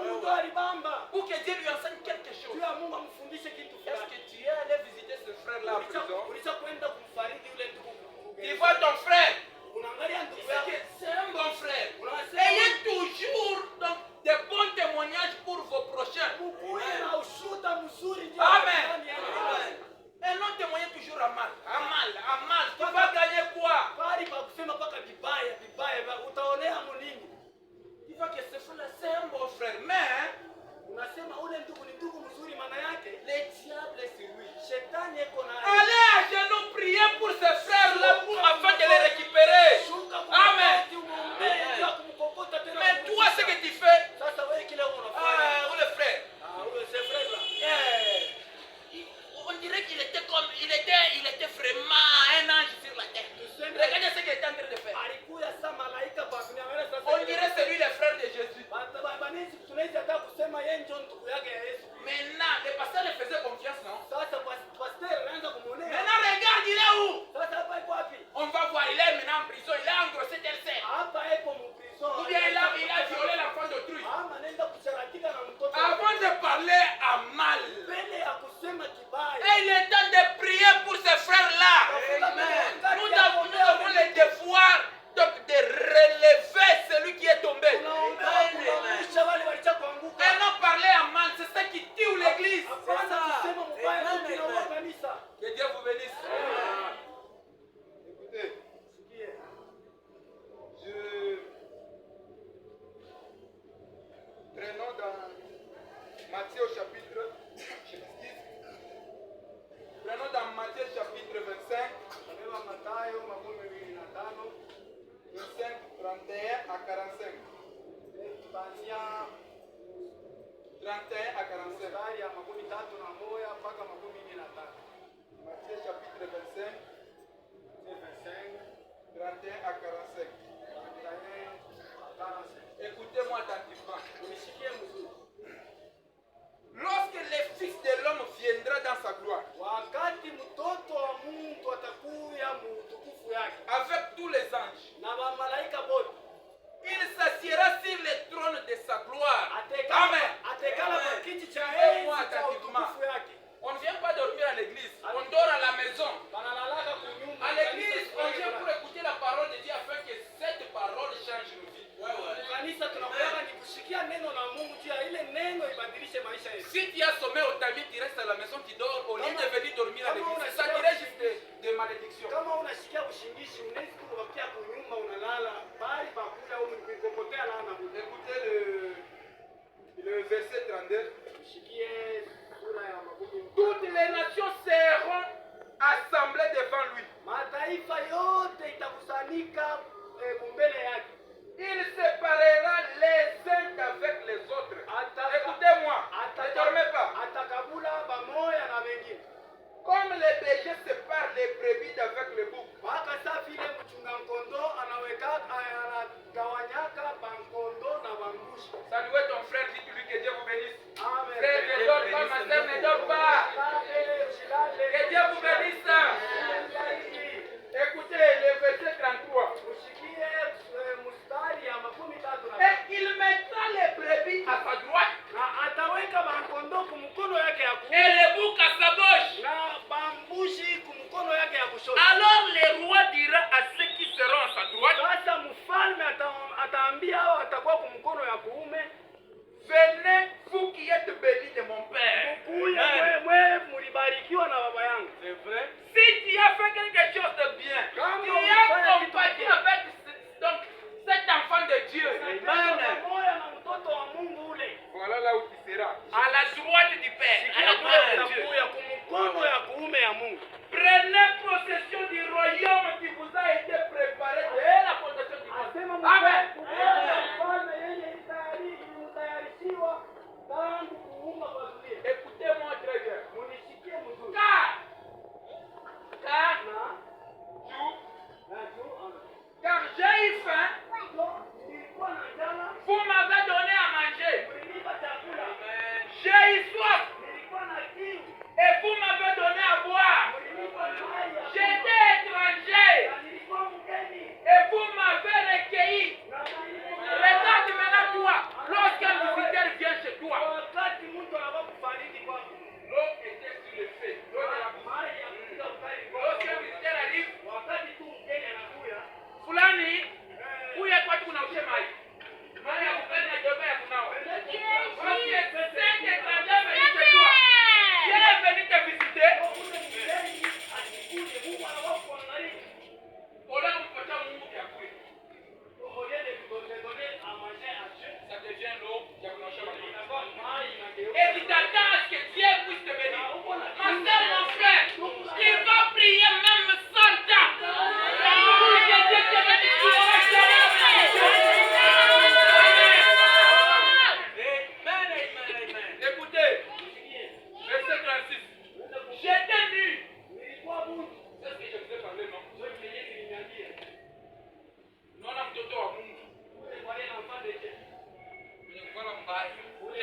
mtu alibamba. Pour que Dieu lui enseigne quelque chose. Juu ya Mungu amfundishe kitu Est-ce fulani. que tu es allé visiter ce frère-là en prison? Ulishakwenda kumfariji yule ndugu? Tu vois ton frère. Unaangalia ndugu C'est yako. que c'est un bon frère. Unasema Ayez toujours donc, des bons témoignages pour vos prochains. ukuwe na ushuhuda mzuri juu ya Amen. jirani yako. Et non témoigner toujours à mal. À mal, à mal. Tu vas gagner quoi? Bali pa kusema mpaka vibaya vibaya, utaonea mningi. Tu vois que ce frère-là, c'est un bon frère. Mais Unasema ule ndugu ni ndugu mzuri, maana yake le diable est sur lui. shetani eko na Allez à genoux prier pour ce frère-là afin de les récupérer. shuka Amen. kumwombea bila kumkokota tena. Mais toi, ce que tu fais, Sasa wewe kile unafanya. le frère, Ule c'est vrai là. on dirait qu'il était comme, il était vraiment un ange sur la terre. Regardez ce qu'il était en train de faire. Alikuya sasa malaika pa dunia sasa. On dirait c'est lui le frère de Jésus. Banisi tunaweza hata kusema yeye ndio ndugu yake ya Yesu. Maintenant, le pasteur le faisait confiance, non? Sasa pasteur anaanza kumuonea. Maintenant, regarde, il est où? Sasa hapa iko wapi? On va voir, il est maintenant en prison, il a engrossé tel ser. Hapa iko mprison. Ou bien il a violé l'enfant d'autrui. Ama nenda kucharatika na mtoto. Avant de parler à mal, Mbele ya kusema kibaya. et il est temps de prier pour ces frères-là. Nous avons le devoir donc de relever celui qui est tombé. Et non parler à mal, c'est ça qui tue l'église. Que Dieu vous bénisse. Écoutez, prenons dans Matthieu au chapitre, prenons dans Matthieu chapitre 25, 25, 31 à 45. 31 à 45. Matthieu chapitre 25, 31 à 45. Écoutez-moi attentivement. Lorsque le Fils de l'homme viendra dans sa gloire, Wakati mtoto wa mtu atakuya mutukufu yake avec tous les anges, na malaika wote, il s'assiera sur le trône de sa gloire. Amen. atekala kwa kiti cha enzi cha utukufu yake. On ne vient pas dormir à l'église, on dort à la maison. Banalalaka kunyumba. À l'église, on vient pour écouter la parole de Dieu afin que cette parole change nos vies. Kanisa tunakuwa ni kusikia neno la Mungu juu ya ile neno ibadilishe maisha yetu. Si tu as sommeil au tamis, tu restes à la maison, tu dors au lieu de venir dormir à l'église. Ça dirait juste des malédictions. Kama unasikia ushingishi unaweza kubakia kunyumba unalala bali pakula au mkopotea laana. écoutez le verset 32. Ushikie sura ya makumi. Toutes les nations seront assemblées devant lui. Mataifa yote itakusanyika mbele yake. Il séparera les uns d'avec les autres. Écoutez-moi, ne dormez pas. Atakabula bamoya na wengine. Comme les bergers séparent les brebis d'avec les boucs. Waka saa vile mchunga kondoo anagawanyaka bankondo na bambushi. Saluez ton frère, dis-lui que Dieu vous bénisse. Amen. Frère, ne dors pas, ma sœur, ne dors pas. Que Dieu vous bénisse. Écoutez le verset 33. Et il mettra les brebis à sa droite et les boucs à sa gauche. Alors le roi dira à ceux qui seront à sa droite, venez vous qui êtes bénis de mon Père. C'est vrai. Si tu as fait quelque chose de bien, tu as compati avec donc, cet enfant de Dieu. Amen. Voilà là où tu seras. À la droite du Père. À la droite de Dieu. Prenez possession du royaume qui vous a été préparé dès la fondation du monde. Amen. Écoutez-moi très bien. Car j'ai eu faim, vous m'avez donné à manger. J'ai eu soif, et vous m'avez donné à boire.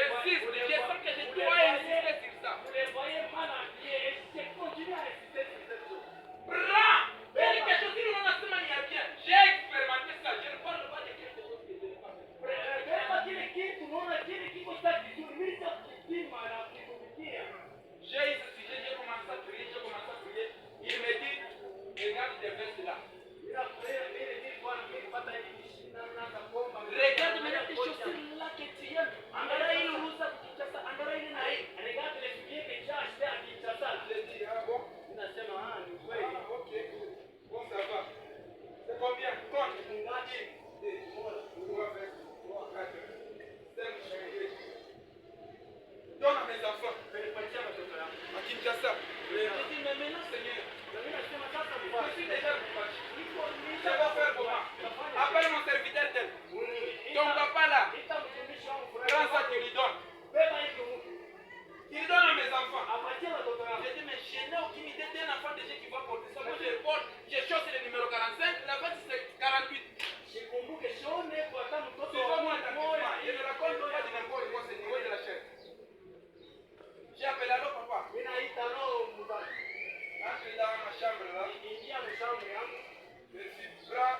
J'insiste, je sens que je dois insister sur ça. Vous les voyez mal habillés. Je continue à insister sur cette chose. Bras! Quelque chose qui nous a semaine, il y a bien. J'ai expérimenté ça. Je ne parle pas de quelque chose que je n'ai pas fait. Beba kile kitu, unaona kile kiko cha kitumiza kipima na kutumikia. J'ai eu ce sujet, j'ai commencé à prier, Il me dit, regarde des vestes là. Regarde maintenant tes chaussures là que tu aimes. Angalia ile uza kuchasa, angalia ile na hii. Regarde les souliers que j'ai achetés à Kinshasa. Je dis, ah bon? Ninasema ni kweli. Ah, ok. Bon, ça va. C'est combien? Compte. Ngapi? 3, 4, 5, 6. Donne à mes enfants. Nipatia watoto yangu. À Kinshasa. Je dis, mais maintenant Seigneur, Na mimi nasema sasa je mfanye. suis déjà coupable. Niko Je vais faire comment? Appelle mon serviteur tel. Ton papa là, Ita mtumishi wangu prends ça, fulani. tu lui donnes. Beba hiki mtu. Tu lui donnes à mes enfants. Apatie watoto yangu. Je dis, mais je n'ai aucune idée d'un enfant déjà qui va porter ça. Moi, je porte, je chausse le numéro 45, la bas c'est 48. Sikumbuke sione kwa hata Tu mtoto vois, moi, wa ta moyo. je ne raconte pas du n'importe quoi, c'est le niveau de la chair. J'ai appelé allô, papa. Mimi naita roho mbaya. Entre dans ma chambre là. Ingia mshauri yangu. Je suis bras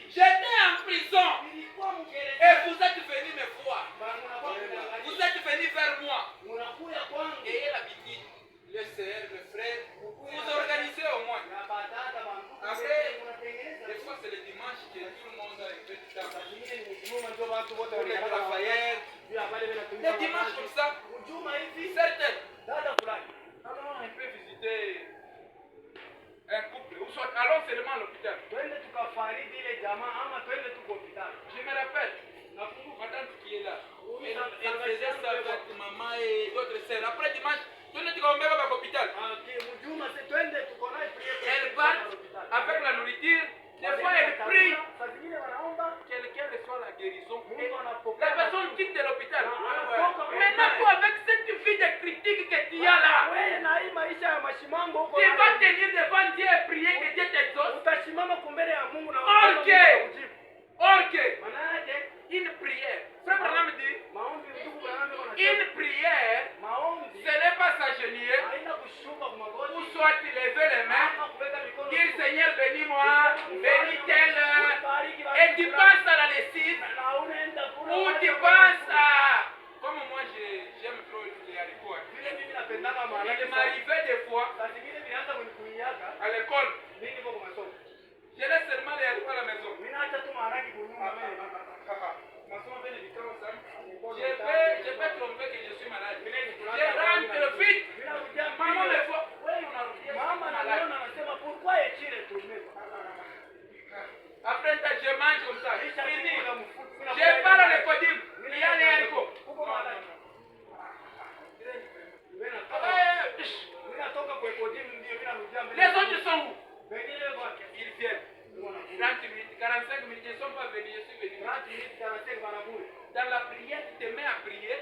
J'étais en prison. Nilikuwa Et mgereza. vous êtes venu me voir. Mnakuwa mnaangalia. Vous êtes venu vers moi. Mnakuja kwangu. Ayez l'habitude, les sœurs, les frères, vous organisez au moins. Na badada bandugu. Après, Mnatengeneza. des fois c'est le dimanche que tout le monde a un peu de temps. Ingine ni Juma ndio watu wote Pour les wanaenda travailleurs. juu ya wale wanatumia. Les dimanches comme ça, Juma hivi certains. dada fulani. Alors on peut visiter un couple. Ou soit allons seulement à l'hôpital. Twende tukafariji ile jamaa ama twende tuko hospitali. Je me rappelle, ma tante qui est là, elle faisait ça avec maman et d'autres sœurs. Après dimanche, tout le monde va à l'hôpital. Juma se twende tuko naye prier. Elle bat avec la nourriture. Des fois, elle prie. Saa zingine wanaomba Quelqu'un reçoit la guérison. Et Mungu anapokea. la personne quitte de l'hôpital. Anatoka. Maintenant, toi, avec cette vie de critique que tu as là, Wewe na hii maisha ya mashimango huko. tu vas tenir devant Dieu et prier que Dieu t'exauce. Utasimama kumbele ya Mungu na Okay. kujibu. Or que Maana yake une prière, frère Branham dit, maombi ndugu Branham une prière, maombi ce n'est pas s'agenouiller haina kushuka kwa magoti ou soit tu lever les mains, ama kuweka mikono. dire Seigneur bénis-moi, bénis tel, et tu penses à la lessive, na unaenda kule. ou tu penses à... Comme moi j'aime trop les haricots. Vile mimi napendanga maana Il m'arrivait des fois saa zingine vinaanza kunikuiaka à l'école, mimi niko kwa masomo. je laisse seulement les haricots à la maison. Mimi naacha tu maharagi kunyumba mimi. Je peux tromper que je suis malade. Je rentre vite. Mimi narudia Maman me mbele. voit. Oui, on a oublié. Mama naona anasema pourquoi est-il tourné? Après ça, je mange comme ça. Kisha Fini. kula mfuko. Je parle à l'école. Il y a les haricots. Huko maharagi. Mimi natoka. Eh, Mimi natoka kwa kodimu ndio mimi narudia mbele. Les autres sont où? Wengine wako. Ils viennent. 30 minutes, 45 minutes, ils ne sont pas venus. Je suis venu. 30 minutes anasema banaburi. Dans la prière, tu te mets à prier.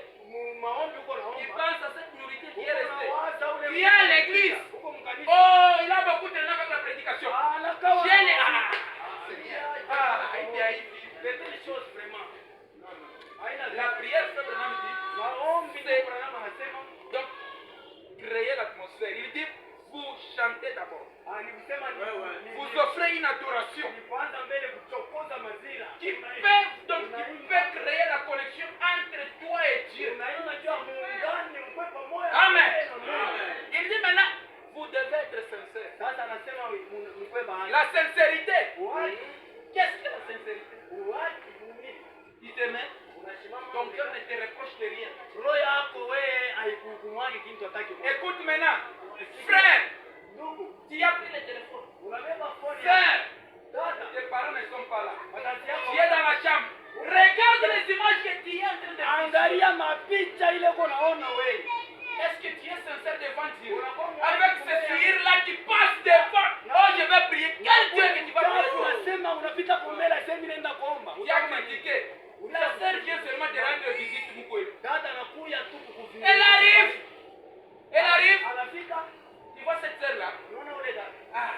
Maombi uko Tu naomba. penses à cette nourriture qui est restée. Unawaza ule. Viens à l'église. Huko mkanisa. Oh, il a beaucoup de temps avec la prédication. Anakawa. J'ai les... Ah, C'était les choses vraiment. la prière, frère Branham dit, Maombi ndio Branham anasema. donc, créer l'atmosphère. Il dit, vous chantez d'abord. Nilisema Vous offrez une adoration. kwanza mbele kuchokoza mazira. Donc, tu peux créer la connexion entre toi et Dieu. Unaona jua muungane mkwe pamoja. Amen. Il dit maintenant, vous devez être sincère. Sasa anasema mkwe bahari. La sincérité. Uwaji. Qu'est-ce que la sincérité? Uwaji buni. Tu t'aimes? Unasimama. Ton cœur ne te reproche de rien. Roho yako wewe haikukumwagi kitu hataki. Écoute maintenant, frère, Ndugu, tu as pris le téléphone. unabeba phone. Frère, Dada. tes parents ne sont pas là. Wazazi yako. Tu es dans la chambre. Regarde les images que tu es en train de faire. Angalia mapicha ile uko naona wewe. Est-ce que tu es sincère devant Dieu? Avec ce sourire-là, tu passes devant. Oh, je vais prier. Quel Dieu que tu vas prier pour? Unasema unapita kumbele sasa mimi naenda kuomba. Tu as critiqué. La sœur vient seulement te rendre visite, Moukoui. Dada anakuja tu kukuvilia. Elle arrive. Elle arrive. Anafika. Tu vois cette sœur-là? Unaona ule dada. Ah.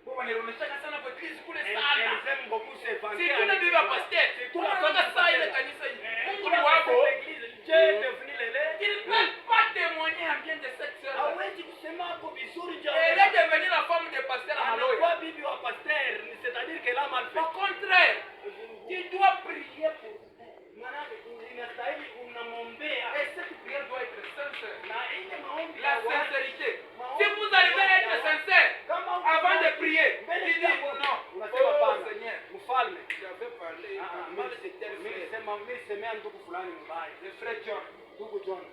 Bon, on est remis sana kwa église kule sana. Alisema beaucoup c'est Si tu ne vis pas pasteur, tunataka saa ile kanisa hii. Mungu ni wako. Il ne peut pas témoigner en bien de cette sœur. Hawezi kusema hapo vizuri nje. Elle est devenue la femme de pasteur à Maloya. Anakuwa bibi wa pasteur, c'est-à-dire qu'elle a mal fait. Au contraire, tu dois prier pour Maana inastahili unamwombea. et cette prière doit être sincère. Na ile maombi La sincérité. Si vous arrivez à être sincère avant de prier, tu dis non. unasema Oh pana Seigneur, mfalme. j'avais parlé mal de tel frère. Mimi semea ndugu fulani mbaya. Le frère John. Ndugu John.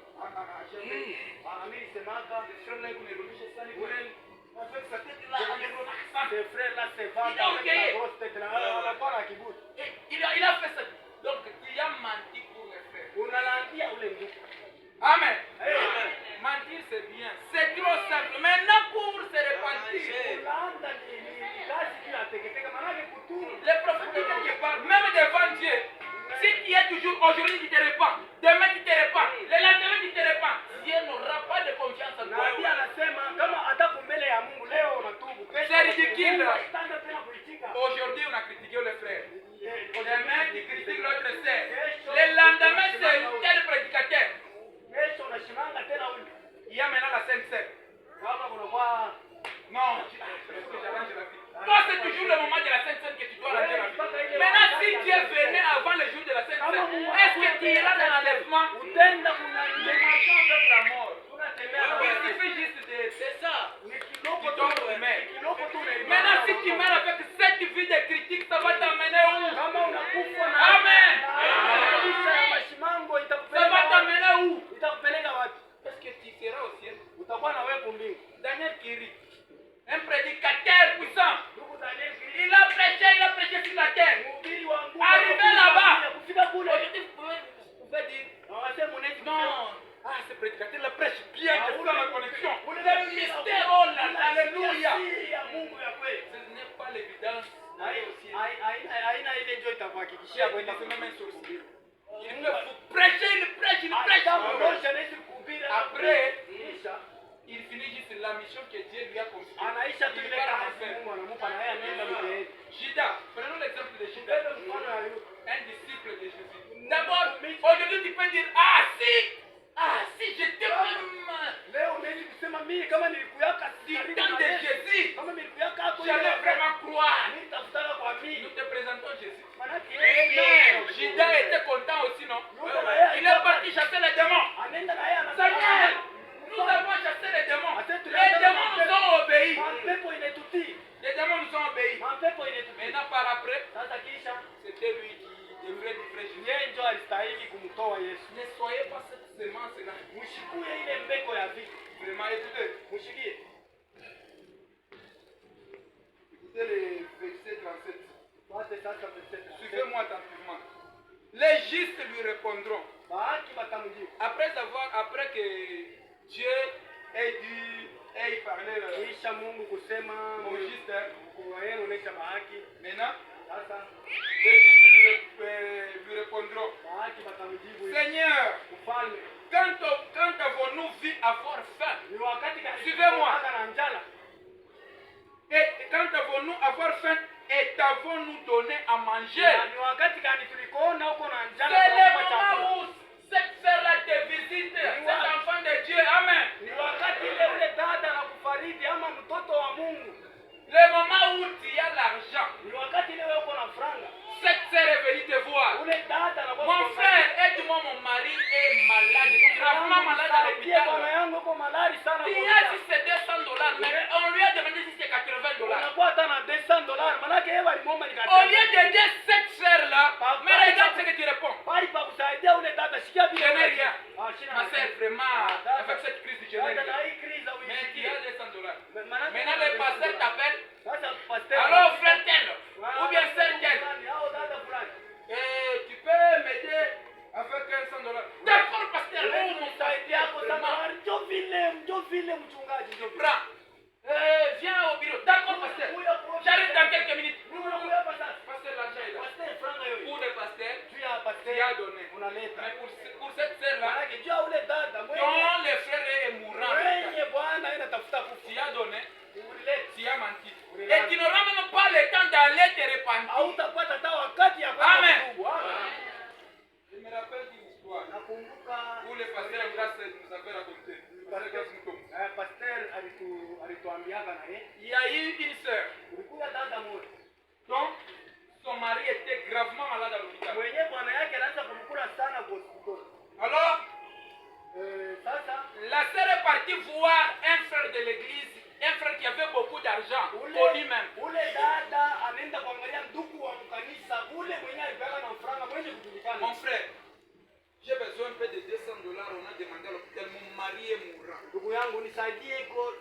J'avais Mimi semaka le frère là qui rudisha sana ule avec sa tête là, il est relaxant. ce frère là c'est pas Il a avec oublié. sa grosse tête là. Anakuwa na kiburi. Et il a fait ça. Donc tu as menti pour le frère. Unalaambia ule ndugu. Amen. Amen. Mentir c'est bien. C'est trop simple. Maintenant pour se repentir. Ulaanda ni kazi kila teketeka maana kutubu. Les prophètes qui parlent, même devant Dieu, si tu es toujours aujourd'hui tu te repens, demain tu te repens, le lendemain tu te repens, Dieu n'aura pas de confiance en toi. Nabii anasema kama hata kumbele ya Mungu leo unatubu. C'est ridicule. Stand tena kuitika. Aujourd'hui on a critiqué le frère, demain tu critiques l'autre sœur, le lendemain c'est tel prédicateur. Kesho unashimanga tena ule. Il y a maintenant la Sainte Sœur. Kama kunakuwa Non, parce que j'arrange la vie. Toi c'est toujours le moment de la Sainte Sœur que tu dois arranger la vie. Mungu Est-ce que tu iras dans l'enlèvement? utenda kuna Les marchands avec la mort. tunatembea na Il wewe. suffit juste de... C'est ça. Ni kidogo Tu tu tombes, tu meurs. Maintenant, si tu meurs avec cette vie de critique, ça va t'amener où? kama unakufa na Amen. maisha ya mashimango Ça va itakupeleka t'amener où? itakupeleka wapi? Parce que tu seras au ciel. Utakuwa na wewe kumbingu. Daniel Kiri, un prédicateur puissant. Ndugu Daniel Kiri, Il a prêché sur la terre. mhubiri wa nguvu. Arrivé là-bas. Kufika kule. Aujourd'hui, vous pouvez dire, Na wasema mnaishi non, ah, ce prédicateur la prêche bien, c'est ça la connexion. Ule Le mystère, oh là, alléluia. siri ya Mungu ya kweli. Ce n'est pas l'évidence. Na hiyo haina ile ndio itakuhakikishia kwenda kuhubiri. Il me faut prêcher, il prêche, il prêche. Kama mmoja anaishi kuhubiri Après, kisha il finit juste la mission que Dieu lui a confiée. anaisha tu Il ile part en kazi enfer. Mungu anamupa na yeye anaenda mbele. Judas, prenons l'exemple de Judas, Ndio mfano ya yule. un disciple de Jésus. D'abord, aujourd'hui tu peux dire, ah si, je t'aime. Leo unaweza kusema mimi kama nilikuyaka Du temps de Jésus, kama nilikuyaka hapo j'allais vraiment croire. mimi nitafutaka kwa mimi. Nous te présentons Jésus. Manake Judas était content aussi, non? Il est parti chasser les démons. anaenda na yeye Seigneur, nous avons chassé les démons. Les démons nous ont obéi. Mapepo inetutii. Les démons nous ont obéi. Mapepo inetutii. Maintenant, par après, Sasa kisha c'était lui qui devrait livrer Jésus. yeye ndio alistahili kumtoa Yesu. Ne soyez pas cette semence-là. Mshikuye ile mbeko ya vitu. Vraiment, écoutez. Mshikie. Écoutez les versets 37. Basi sasa pesa. Suivez-moi attentivement. Les justes lui répondront. Bahati matamjibu. Après que Dieu ait dit, ait parlé Kisha Mungu kusema aux justes, kwa yeye unaisha bahati. maintenant, Sasa les justes lui répondront. bahati matamjibu. Seigneur, Mfalme. quand avons-nous vu avoir faim? Ni wakati gani? Suivez-moi. Na njala. Et quand avons-nous avoir faim et t'avons-nous donné à manger? Na ni wakati gani tulikuona huko na C'est njala le kwa chakula? moment où cette sœur-là te visite, cet enfant de Dieu. Amen. Ni wakati ile ule dada na kufariji ama mtoto wa Mungu. Le moment où tu as l'argent, Ni wakati ile wewe uko na franga. cette sœur est venue te voir. Ule dada na Mon frère, aide-moi, mon mari est malade, gravement malade à Saidia bwana l'hôpital. yangu uko malari sana. Il y a si c'est $200, mais on lui a demandé si c'est $80. Unakuwa hata na $200. Manake yeye alimwomba Au nikataa. lieu d'aider cette sœur-là, mais regarde ce que tu réponds. Bali pa kusaidia ule dada shikia Je bila. n'ai rien. Ah, shina. Ma sœur, vraiment, avec cette crise, je n'ai Dada rien. na hii kriza Mais tu uishikie. as $200. Manake Maintenant, le pasteur t'appelle. Sasa pasteur. Alors, frère tel, ou bien sœur tel, Hao dada fulani. tu peux m'aider avec $100. D'accord, pasteur. Oh, mon Saidia hapo Vraiment. sana. Njoo vile mchungaji. Njoo vile. Prends. Viens au bureau. D'accord, pasteur. J'arrive dans quelques minutes. Unakuja hapa sasa. Pasteur, l'argent est là. Pasteur franga yoyo. Pour le pasteur, Juu ya pasteur. tu as donné. Unaleta. Mais pour cette sœur-là, Manake juu ya ule dada mwenye. dont le frère est mourant, Mwenye bwana ina tafuta kufa. tu as donné, Ulileta. tu as menti. Et tu n'auras même pas le temps d'aller te repentir. Hautapata hata wakati ya Amen. kutubu. Amen. Je me rappelle d'une histoire Nakumbuka où le pasteur Grasse nous avait raconté. pasteur alituambiaga na yeye. Il y a eu une sœur Kulikuwa dada mmoja. dont son mari était gravement malade à l'hôpital. Mwenye bwana yake anaanza kumkula sana kwa hospitali. Alors, Sasa la sœur est partie voir un frère de l'église, un frère qui avait beaucoup d'argent pour lui-même. ule dada anaenda kuangalia ndugu wa mkanisa ule mwenye alipaka na franga mwenye kujulikana. Mon frère, j'ai besoin un peu de $200. On a demandé à l'hôpital, mon mari est mourant. Ndugu yangu nisaidie iko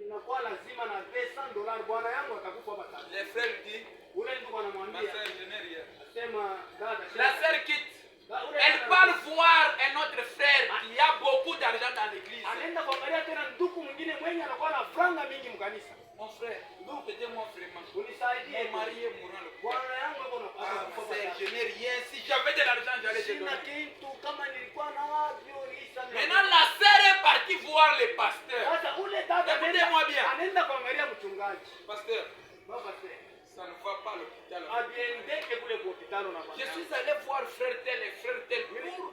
nakuwa lazima na $200 bwana yangu atakufa hapa sasa. Le frère dit, Ule ndugu ma anamwambia sœur, je n'ai rien. sema dada. La sœur quitte. Elle part voir un autre frère qui a beaucoup d'argent dans l'église. Anaenda kuangalia tena ndugu mwingine mwenye anakuwa na franga mingi mkanisa. Mon frère, aidez-moi vraiment. Unisaidie. Mon mari est mourant. Bwana yangu yuko na Ah, kufa frère, hapa je sasa. n'ai rien. Si j'avais de l'argent, j'allais te Sina donner. kitu kama nilikuwa na wavyo isa. Maintenant, la sœur est partie voir le pasteur. Sasa ule dada Écoutez-moi bien. anaenda kuangalia mchungaji. Pasteur, Baba sasa. ça ne va pas à l'hôpital. Abiendeke kule kwa hospitali na Je suis allé voir frère tel et frère tel pour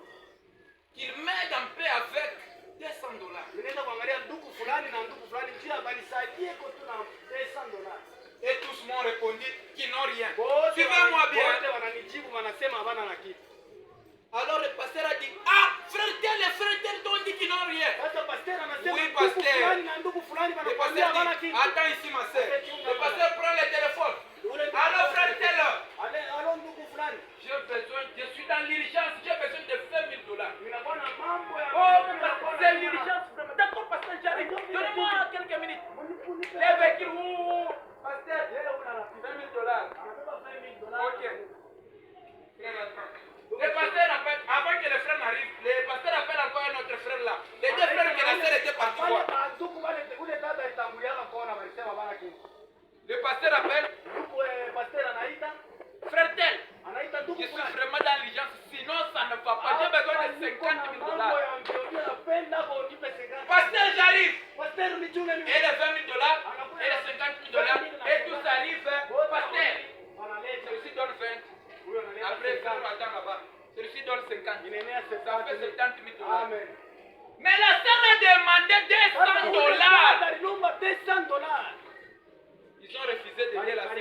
qu'il m'aide un peu avec $200. Ninaenda kuangalia ndugu fulani na ndugu fulani pia banisaidie kwa tuna $200. Et tous m'ont répondu qu'ils n'ont rien. Wote Suivez-moi bien. wote wananijibu wanasema habana na kitu. Alors le pasteur a dit, ah, frère tel t'ont dit qu'ils n'ont rien. Sasa pasteur anasema Oui, ndugu pasteur. fulani na ndugu fulani Le wanakwambia pasteur bana dit, kitu. attends ici ma soeur. Le pasteur prend le téléphone. Alors frère tel, Alo ndugu fulani. je suis dans l'urgence, j'ai besoin de 20 000 dollars. Ninakuwa na mambo ya Oh, c'est l'urgence vraiment. D'accord, pasteur, j'arrive. Donnez-moi quelques minutes. Les véhicules, ouh, pasteur, 20 000 dollars. Ok. Le pasteur appelle, avant que le frère n'arrive, le pasteur appelle encore un autre frère là. Les deux frères que la sœur était partie voir. Le pasteur appelle, frère tel, je suis vraiment dans l'urgence, sinon ça ne va pas. J'ai besoin de 50 000 dollars. Pasteur, j'arrive. Et les 20 000 dollars, et les 50 000 dollars, et tout arrive, pasteur. Celui-ci donne 20. Après, frère, attends là-bas. Celui-ci donne 50. Ça fait 70 000 dollars. Mais la sœur a demandé 200 dollars. Ils ont refusé de donner la sœur.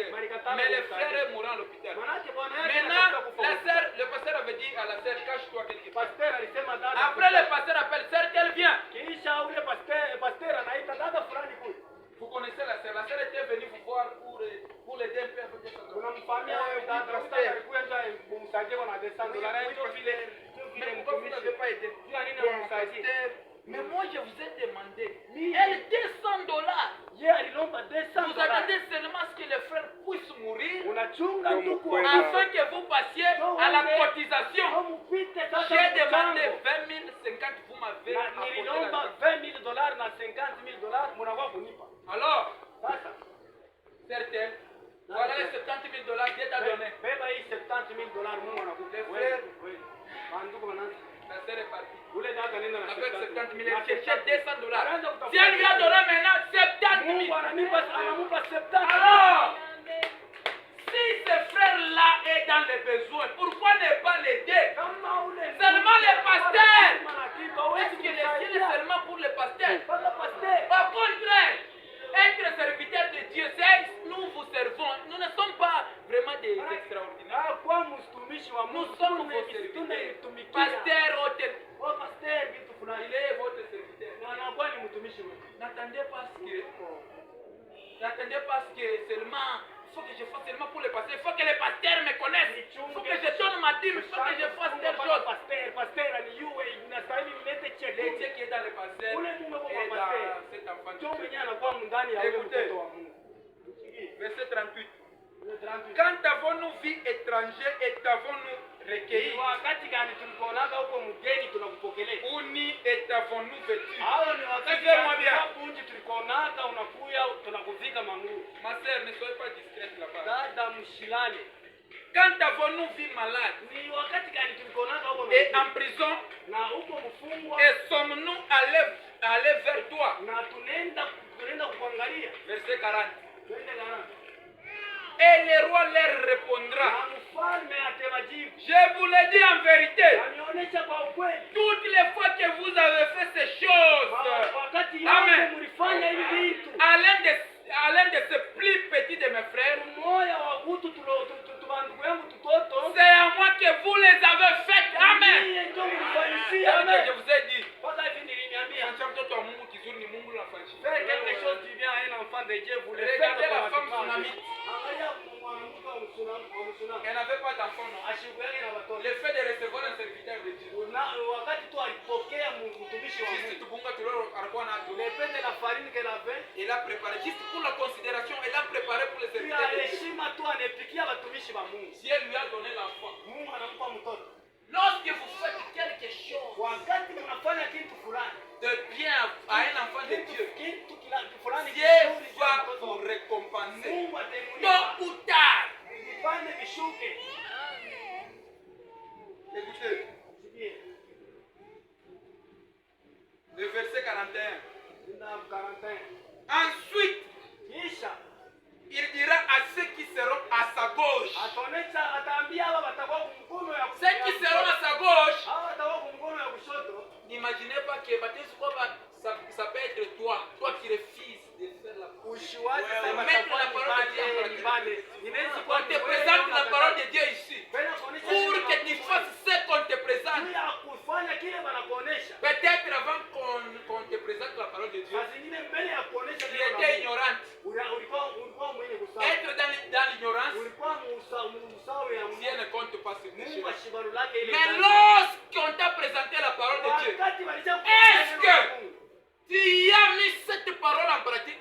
Mais le frère est mourant à l'hôpital. Maintenant, la sœur, le pasteur avait dit à la sœur, cache-toi quelque part. Après, le pasteur appelle, sœur, qu'elle vient. Vous connaissez la sœur. La sœur était venue vous voir pour l'aider un peu avec des mais pourquoi vous n'avez pas aidé? Mais moi je vous ai demandé. Elle 200 dollars. Vous attendez seulement à ce que le frère puisse mourir afin que vous passiez à la cotisation. J'ai demandé 20 000, 50, vous m'avez apporté alors, certains, voilà les 70 000 dollars, Dieu t'a donné. Le frère, la sœur est partie. Avec 70 000, elle cherchait 200 dollars. Si elle lui a donné maintenant 70 000. Alors, si ce frère-là est dans les besoins, pourquoi ne pas l'aider? Seulement les pasteurs. Est-ce que le ciel est seulement pour les pasteurs? Par contre, être serviteur de Dieu, c'est nous vous servons. Nous ne sommes pas vraiment des extraordinaires. Nous sommes vos serviteurs. Pasteur, hôtel. Il est votre serviteur. N'attendez pas ce que seulement. Il faut que je fasse seulement pour les pasteurs. Il faut que les pasteurs me connaissent. Il faut que je donne ma dîme. Il faut que je fasse telle chose. Le Dieu qui est dans les pasteurs et dans cet enfant. Écoutez, verset 38. Quand avons-nous vu étranger et t'avons-nous recueilli? Ou ni et t'avons-nous vêtu? Suivez-moi bien. Ma sœur, ne soyez pas discrète là-bas. Quand avons-nous vu malade et en prison et sommes-nous allés vers toi? Verset 40. Et le roi leur répondra, je vous l'ai dit en vérité, toutes les fois que vous avez fait ces choses, amen, à l'un de ces plus petits de mes frères, c'est à moi que vous les avez faites, amen. Je vous ai dit, Fais quelque chose du bien à un enfant de Dieu, vous le faites. regardez la femme tsunamite. Elle n'avait pas d'enfant, non? Le fait de recevoir un serviteur de Dieu. Juste Tubunga Tuloro Arwana, elle a préparé, juste pour la considération, elle a préparé pour le serviteur de Dieu. Si elle lui a donné l'enfant, lorsque vous faites quelque chose de bien à un enfant de Dieu, Dieu va vous récompenser tôt ou tard. Écoutez, le verset 41. Ensuite, il dira à ceux qui seront à sa gauche. Ceux qui seront à sa gauche, n'imaginez pas que ça peut être toi qui refuses de faire la mettre la parole de Dieu en pratique. On te présente la parole de Dieu ici pour que tu fasses ce qu'on te présente. Mais lorsqu'on t'a présenté la parole de Dieu, est-ce que tu as mis cette parole en pratique?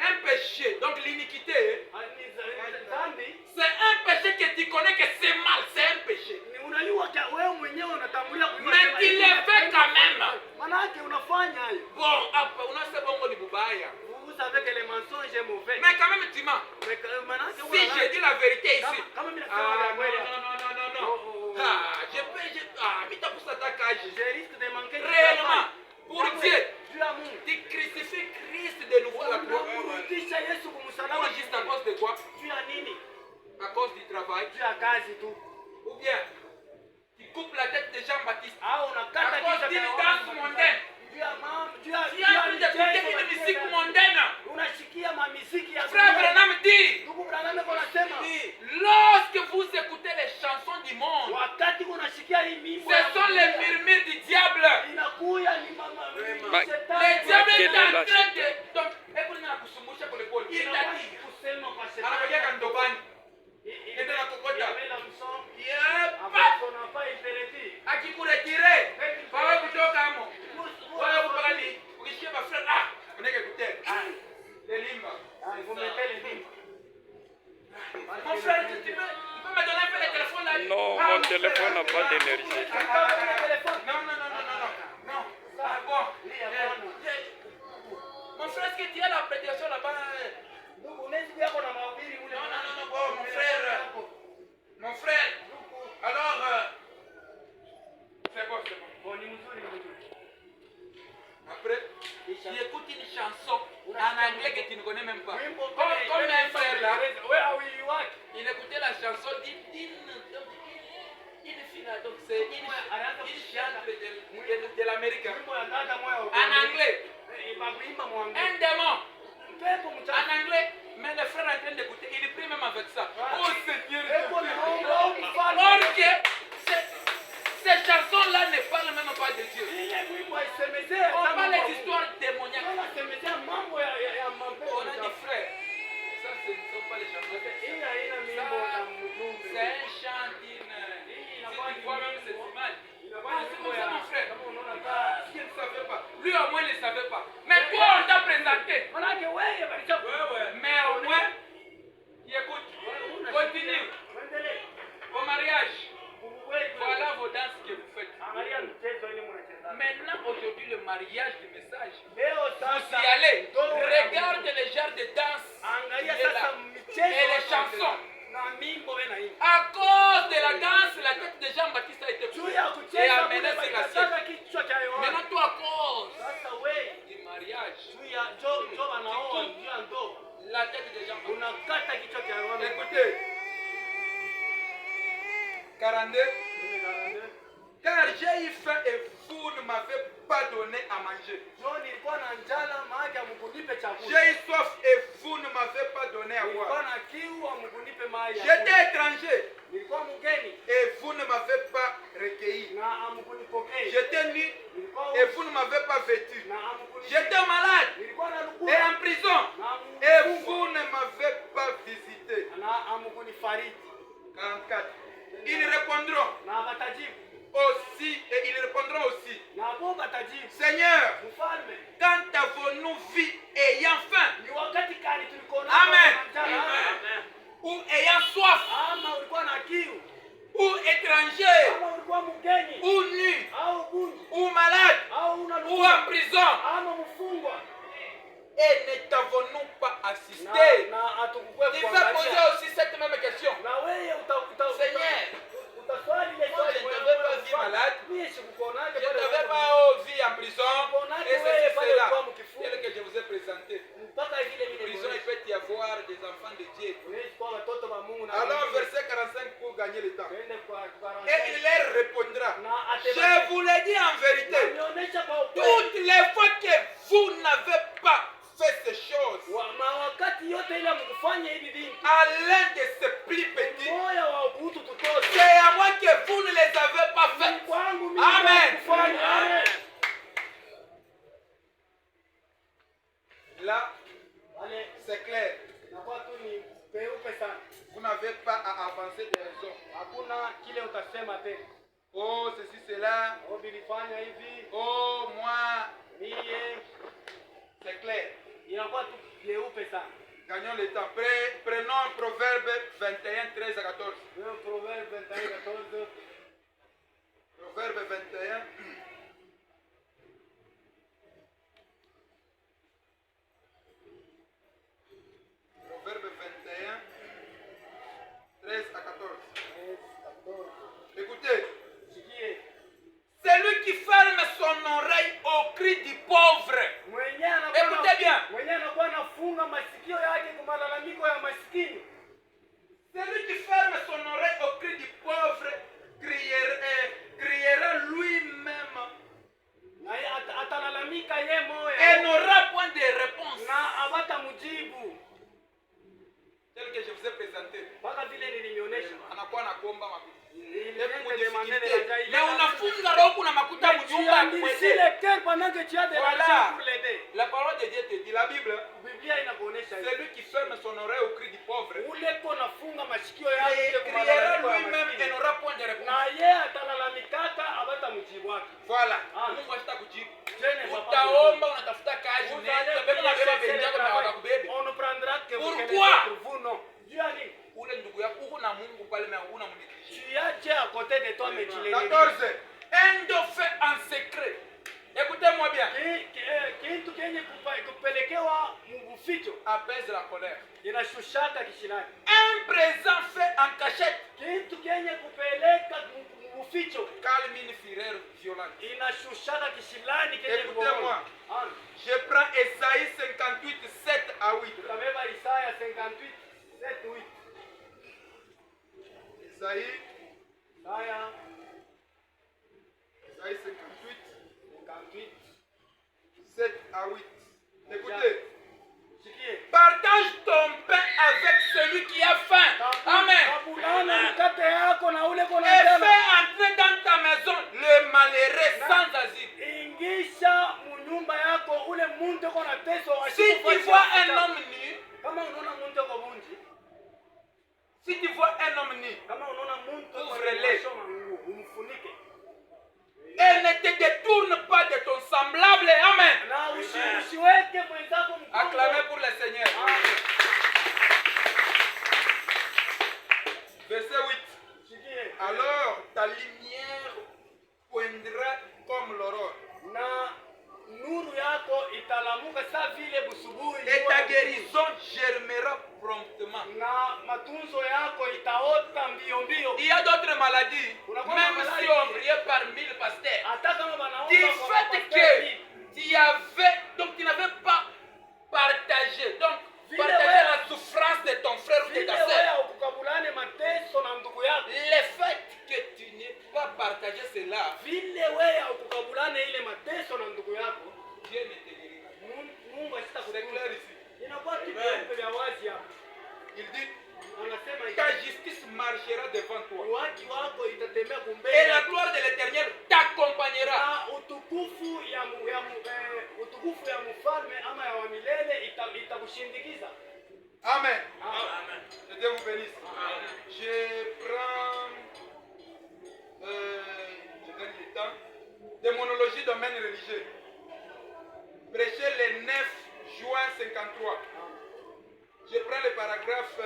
Un péché, donc l'iniquité, c'est un péché que tu connais que c'est mal, c'est un péché. Mais tu le fais quand même. Bon, on a ce bon mot de Boubaya. Vous savez que les mensonges est mauvais. Mais quand même, tu mens. Si je dis la vérité ici. Ah, non. Mais t'as pour ça ta cage. Je risque de manquer Réellement, pour Dieu, tu crucifies Christ de nouveau à la croix. Juste à cause de quoi? À cause du travail. Ou bien, tu coupes la tête de Jean-Baptiste. À cause d'une danse mondaine. Tu as envie d'écouter une musique mondaine. Frère Branham dit, lorsque vous écoutez les chansons du monde, ce sont les murmures du diable. Le diable est en train de... Donc, il t'a dit, akikuretire bawe kutoka mo wala kubali ukishia ba frère on est écouter les limba vous mettez les limba mon frère tu peux me donner un peu le téléphone là? Non, mon téléphone n'a pas d'énergie. Non c'est bon. Mon frère, est-ce que tu as la prédication là-bas? Non, bon, mon frère, alors, c'est bon. Après, tu écoutes une chanson en anglais que tu ne connais même pas. Comme un frère là, il écoutait la chanson d'une fille là, donc c'est une chante de l'Amérique. En anglais, un démon. En anglais, mais le frère est en train d'écouter, il prie même avec ça. Oh Seigneur, or que ces chansons-là ne parlent même pas de Dieu. On parle des histoires démoniaques. On a dit frère, ça ce ne sont pas les chansons. C'est un chant d'une... Tu vois même cette image. C'est comme ça mon frère. Il ne savait pas. Lui au moins il ne savait pas. Mais toi on t'a présenté. Mais au moins, il écoute. Continue. Au mariage. Voilà vos danses que vous faites. Maintenant, aujourd'hui, le mariage du message. Vous y allez. Regarde les genres de danse. Et les chansons. À cause de la danse, la tête de Jean-Baptiste a été coupée et amenée sur la scène. Maintenant, toi, à cause du mariage, la tête de Jean-Baptiste. Écoutez, 42. Car j'ai eu faim et vous ne m'avez pas donné à manger. J'ai eu soif et vous ne m'avez pas donné à boire. J'étais étranger et vous ne m'avez pas recueilli. J'étais nu et vous ne m'avez pas vêtu. J'étais malade et en prison et vous ne m'avez pas visité. 44. Ils répondront aussi, et ils répondront aussi, Seigneur, quand avons-nous vu ayant faim? Amen. Ou ayant soif, ou étranger, ou nu, ou malade, ou en prison, et ne t'avons-nous pas assisté? Tu vas poser aussi cette même question. Seigneur, moi, je ne t'avais pas vu malade, je ne t'avais pas vu en prison, et c'est cela, tel que je vous ai présenté. En prison, il peut y avoir des enfants de Dieu. Alors, verset 45 pour gagner le temps. Et il leur répondra, je vous l'ai dit en vérité, toutes les fois que vous n'avez pas fait ces choses à l'un de ces plus petits, c'est à moi que vous ne les avez pas faites. Amen. Là, c'est clair. Vous n'avez pas à avancer des raisons. Hakuna kile utasema tena. Oh, ceci, cela. Oh, bilifanya hivi. Oh, moi. Mie. C'est clair. Inakuwa tu vyeupe sana. Gagnons le temps. Prenons Proverbe 21, 13 à 14. Proverbe 21, 14. Proverbe 21. Proverbe 21, 13 à 14. Écoutez. Celui qui ferme son oreille au cri du pauvre. Écoutez bien. Mwenye anakuwa anafunga masikio yake kwa malalamiko ya maskini. Celui qui ferme son oreille au cri du pauvre criera lui-même. Atalalamika yeye moyo. Et n'aura point de réponse. Na abatamujibu. Tel que je vous ai présenté. Mpaka vile nilinionyesha. Anakuwa anakuomba makuta. Mais unafunga roho kuna makuta mjumba kuweze. La parole de Dieu te dit, la Bible, Biblia inakuonesha hivi. celui qui ferme son oreille au cri du pauvre, Ule nafunga masikio yake kwa criera lui-même et n'aura point de réponse. na yeye atalalamikaka abatamjibu wake. Voilà. Mungu asitakujibu. Utaomba unatafuta kazi unaenda beba na beba benja kwa wakakubebe. On prendra que Pourquoi? non. Dieu Ule ndugu yako uko na Mungu pale mais una mnekishia. tu as à côté de toi mais tu l'es. 14. Un dauphin en secret. Écoutez-moi bien. Kitu kenye kupelekewa mbuficho Apaise la colère. inashushaka kishilani. Un présent fait en cachette. Kitu kenye kupeleka mbuficho Calme une fureur violente. inashushaka kishilani kenye Écoutez-moi. Je prends Esaïe 58, 7 à 8. Tutabeba Isaya 58, 7, 8. Esaïe Isaya 58, 7 à 8. Écoutez. Partage ton pain avec celui qui a faim. Amen. Et fais entrer dans ta maison le malheureux sans asile. Si tu vois un homme nu, si tu vois un homme nu, ouvre-le. Et ne te détourne pas de ton semblable. Amen. Acclamez pour le Seigneur. Verset 8. Alors ta lumière poindra comme l'aurore. Et ta guérison germera promptement. Il y a d'autres maladies, même si on priait par 1000 pasteurs. Du fait que tu n'avais pas partagé, donc partager la souffrance de ton frère ou de ta soeur. Le fait que tu n'aies pas partagé cela, Dieu ne te guérira. C'est clair ici. Il dit, ta justice marchera devant toi. Et la gloire de l'Éternel t'accompagnera. Amen. Que Dieu vous bénisse. Je prends, je donne le temps, démonologie domaine religieux. Prêcher le 9 juin 53. Je prends le paragraphe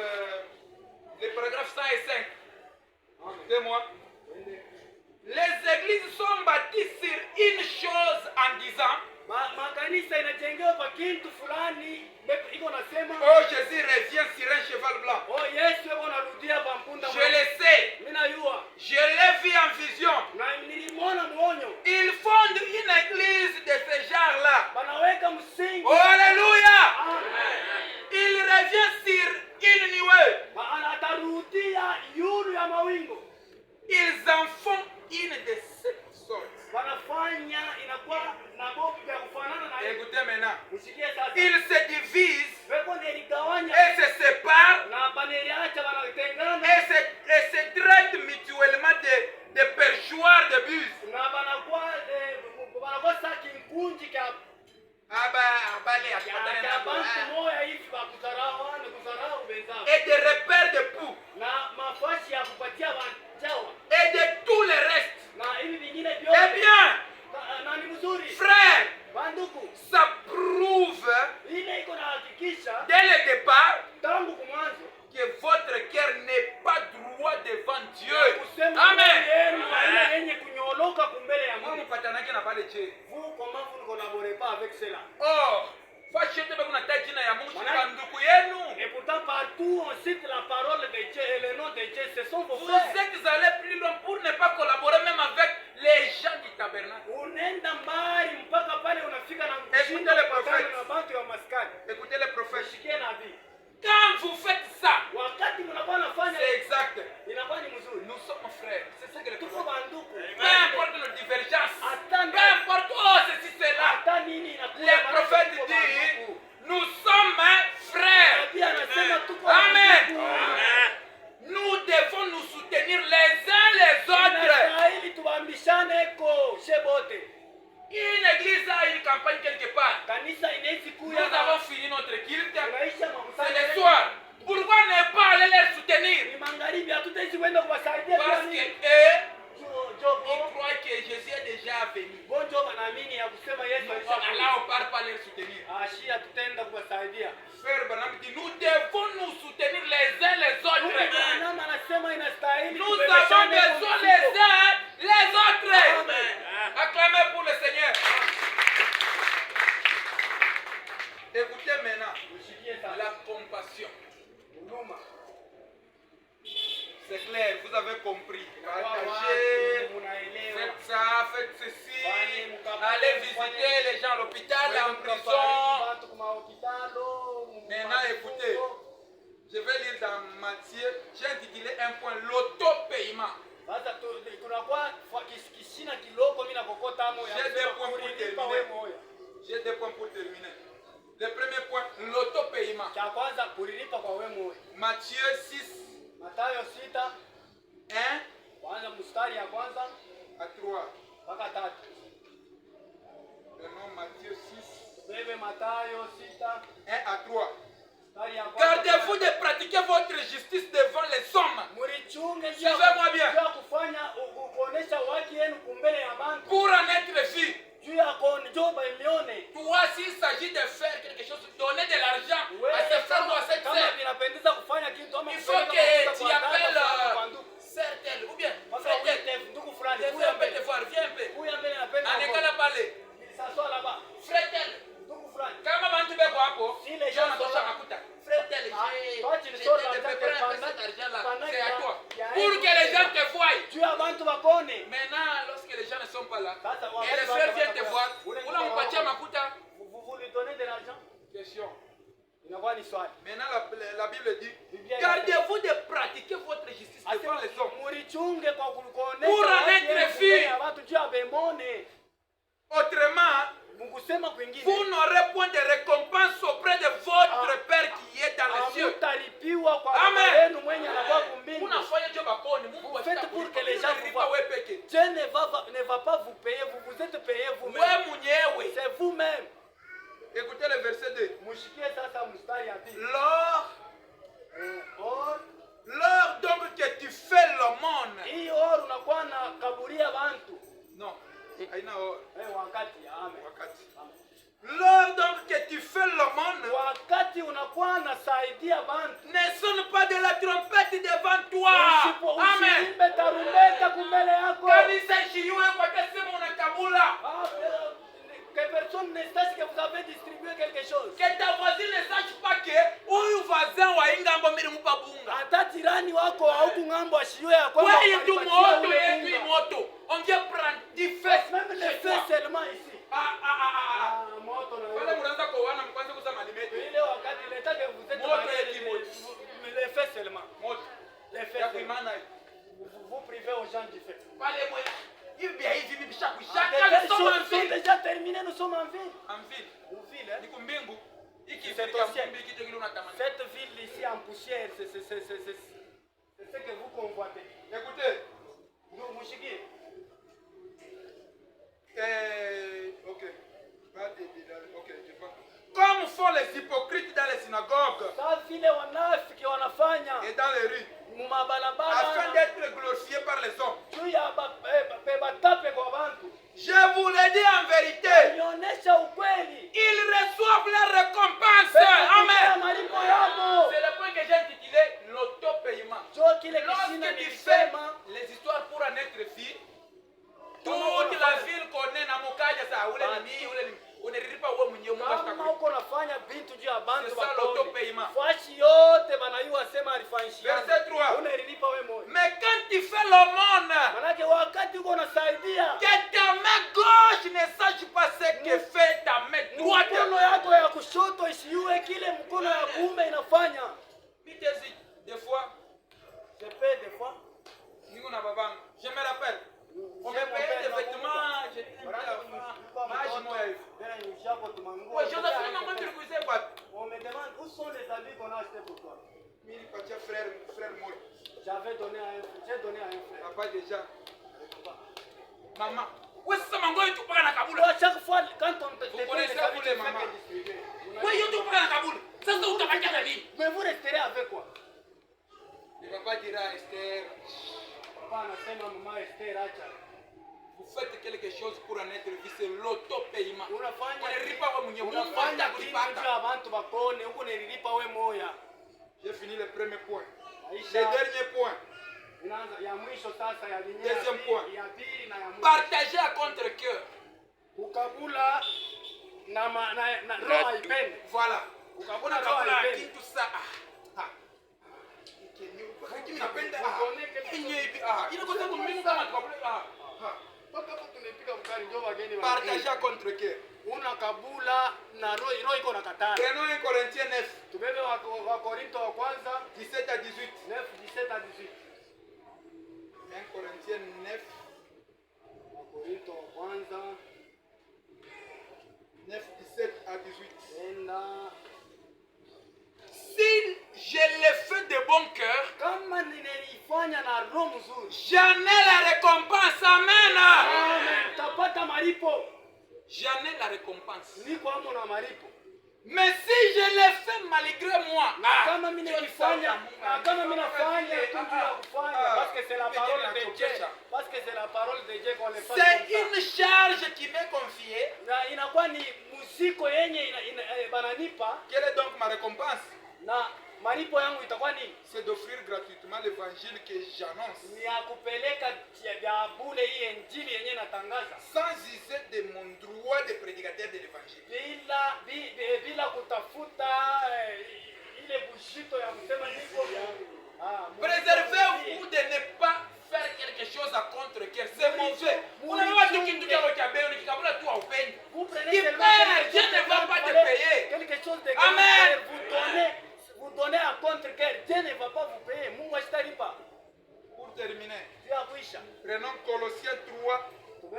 105. Écoutez-moi. Les églises sont bâties sur une chose en disant, oh, Jésus revient sur un cheval blanc. Je le sais. Je l'ai vu en vision. Ils fondent une église de ce genre-là. Oh, alléluia. Il revient sur une nuée. Ils en font une de cette sorte. Écoutez maintenant. Ils se divisent et se séparent et se traitent mutuellement de perchoirs de bus. Et de repères de poux. Dieu et le nom de Dieu, ce sont vos Vous frères. êtes allés plus loin pour ne pas collaborer même avec les gens du tabernacle. Unaenda mbali mpaka pale unafika na Écoutez mshindo le kupatana prophète. na bantu ya maskani. Écoutez les prophètes. Shikie nabii. Quand vous faites ça, Wakati mnakuwa nafanya c'est exact. inakuwa ni mzuri. Nous sommes frères. C'est ça que le Tuko prophète. banduku. Peu importe nos divergences. Attends. Peu importe, oh, ceci, cela. Hata nini inakuwa Le prophète dit, nous sommes frères. Nabii anasema tuko Amen. banduku. Nous devons nous soutenir les uns les autres. Inastahili tubambishane ko shebote. Une église a une campagne quelque part. Kanisa inawezi Nous kuya avons fini notre culte. tunaisha C'est makusanya. le soir. Pourquoi ne pas aller les soutenir? Ni magharibi hatutawezi kwenda kuwasaidia Parce pia que nini? eux, ils Jobo croient que Jésus est déjà venu. bonjo wanaamini ya kusema Yesu Là, alishakuja. on ne part pas les soutenir. Ashia tutaenda kuwasaidia. Frère Branham dit, nous devons nous soutenir les uns les autres. Branham anasema inastahili Nous tubebeshane avons besoin kwa les mzigo. uns les autres. Amen. Acclamez pour le Seigneur. Écoutez maintenant. Mshikie sana. La compassion. Huruma. C'est clair, vous avez compris. Kwa Partagez. watu munaelewa. Faites ça, faites ceci. Allez visiter les gens à l'hôpital, en prison. Watu kwa hospitalo. Maintenant, écoutez. Je vais lire dans Matthieu. J'ai intitulé un point l'auto-paiement. Sasa tunakuwa kishina kiloko mimi nakokota amo ya J'ai des kusema points pour kulipa wewe terminer. moyo. J'ai deux points pour terminer. Le premier point, l'auto-paiement. Cha kwanza kulilipa kwa wewe moyo. Matthieu 6, Mathayo 6 1 kwanza mstari ya kwanza à 3. mpaka 3. Le nom Matthieu 6, Bebe Mathayo 6 1 à 3. mstari ya kwanza. Gardez-vous de pratiquer votre justice devant les hommes. Murichunge Suivez-moi bien. juu ya kufanya kuonesha haki yenu kumbele ya bantu. Pour en être vu. Juu ya kuonjoba imione. Toi, s'il s'agit de faire quelque chose, donner de l'argent à ses frères ou à ses Kama sœurs, vinapendeza kufanya kitu ama il faut que tu appelles sœur telle ou bien frère tel. ndugu fulani Viens huyu un peu mbele. te voir, viens un peu. Huyu mbele napenda. Anekana pale. Sasa là-bas. Frère tel. Ndugu fulani. Kama bantu beko hapo, Si les je gens natosha sont là. makuta. Frère tel, toi, tu je le sors te l'argent prépare un peu pendant- cet argent-là, pendant c'est à qu'il y a- toi. il y a un Pour que les gens te voient. Juu ya bantu bakone. Maintenant, lorsque les gens ne sont pas là, Sasa et wakati les frères watu viennent te watakuwa- voir, ule unampatia mtu wa- makuta. Vous lui donnez de l'argent? Question. Inakuwa ni swali. Maintenant, la Bible dit, Biblia Gardez-vous de pratiquer votre justice devant les hommes. murichunge kwa kuonesha Pour en haki être yenu vu. mbele ya watu juu ya bemone. autrement, Mkusema kwingine. Vous n'aurez point de récompense auprès de votre Père qui est dans les cieux. Hamutalipiwa kwa Amen. Baba yenu mwenye anakuwa kumbingu. Unafanya job akoni, Mungu Faites pour que les gens vous atalipa voient. wewe peke. Dieu ne va pas vous payer, vous vous êtes payé vous-même. Wewe mwenyewe. C'est vous-même. écoutez le verset 2. Mushikie sasa mstari ya pili. Or, Lors donc que tu fais l'aumône, hii or unakuwa na kaburia bantu. Non, haina o- Wakati, amen. wakati. lors donc que tu fais l'aumône, Wakati unakuwa nasaidia bantu. ne sonne pas de la trompette devant toi. Amen. Usiimbe tarumbeta kumbele yako. Kanisa ishiwe kwa kasema unakabula. Ah, que personne ne sache que vous avez distribué quelque chose. Que ta voisine ne sache pas que huyu voisin wa ingambo miri mupa bunga. Hata jirani wako hauku ng'ambo ashiwe ya kwamba Wewe tu walipatia moto ule yetu bunga. moto. On vient prendre du feu. Même les faits seulement ici. Ah. Moto na Wale wewe. mnaanza kuoana mkwanza kuza malimete. Ile wakati leta que vous êtes Moto mariés, ya kimoto. les faits seulement. Moto. Les Ya faits seulement. kuimana. Vous privez aux gens du fait. Pale moya. Hivi bia hivi bibi shaku Des shaka belles nous sommes en choses sont ville. déjà terminées, nous sommes en ville. En ville. Une ville, hein. Ni kumbingu. Iki C'est fika au ciel. mbingu kitu kile unatamani. Cette ville ici en poussière, c'est ce que vous convoitez. Écoutez, Nous, Mouchiki, ok. Ok, je vois. Comme font les hypocrites dans les synagogues saa vile wanafiki wanafanya et dans les rues, afin mumabalabala d'être glorifiés par les hommes. juu ya batape kwa bantu. Je vous le dis en vérité. Nionyesha ukweli. Ils reçoivent la récompense. Pesa Amen. malipo yako. C'est le point que j'ai intitulé l'autopaiement. Jo kile kishina Lorsque tu nilisema fais les histoires pour en être fille, toute la ville connaît na mukaja sa ule ni ule ni unarilipa wewe mwenyewe Mungu kama ashitakulipa. uko nafanya vitu juu ya bantu C'est ça bakoni. l'autopaiement. Fashi yote banayua sema alifanyishia. Verset 3. Je paie des fois. Niko na babangu. Je me rappelle. On me payait des vêtements, j'étais un peu l'enfant. Moya hivi. Ouais, je dois finir mon truc, vous savez quoi? On me demande où sont les habits qu'on a achetés pour toi. Mimi nilipatia frère moja. J'ai donné à un frère. Papa déjà. Maman. Ouais, ça m'a envoyé tout par la Kaboul. À chaque fois, quand on te Vous connaissez où les mamans? Oui, yo tout par la Kaboul. Ça c'est où t'as pas la vie. Mais vous resterez avec quoi? Le papa dira à Esther, Papa anasema mama Esther acha. vous faites quelque chose pour en être vu, c'est l'auto-paiement. Unafanya kitu cha abantu bakone huko nililipa we moya. J'ai fini le premier point. Aisha. Le dernier point. Inaanza ya mwisho sasa ya dunia. Deuxième point. Ya pili na ya mwisho. Partager à contre-cœur. Kukabula na roho haipende. Voilà. Kukabula roho haipende. Kitu saa. Lakini napenda ile kwa sababu mimi kama tukabula partager à contre-cœur. Una kabula na roho iko na katana. Prenons 1 Corinthiens 9. Tubebe wa Korinto wa kwanza 17 à 18. 9 17 à 18. 1 Corinthiens 9. Wa Korinto wa kwanza 9 17 à 18. Enda. Si je le fais de bon cœur, Kama ninaifanya na roho mzuri, j'en ai la récompense. Amen. amen, tapata malipo. J'en ai la récompense. Niko hapo na malipo. Mais si je le fais malgré moi, Kama mimi nifanya, kama mimi nafanya tu ya kufanya parce que c'est la parole de Dieu. Parce que c'est la parole de Dieu qu'on le fait. c'est une charge qui m'est confiée. Na inakuwa ni muziko yenye bananipa. Quelle est donc ma récompense? Na malipo yangu itakuwa ni C'est d'offrir gratuitement l'évangile que j'annonce, ni ya kupeleka ya bure hii injili yenye natangaza sans user de mon droit de prédicateur de l'évangile. bila kutafuta ile bushito ya kusema niko Préservez-vous de ne pas faire quelque chose à contre-cœur. C'est mauvais. On n'a pas tout qui tout au cabé, on est capable de tout au peine. vous prenez Qui perd, Dieu ne va pas te payer. quelque chose de Amen. vous donnez à contre-cœur, Dieu ne va pas vous payer. Mungu asitalipa. Pour terminer, Tuyakuisha. prenons Colossiens 3.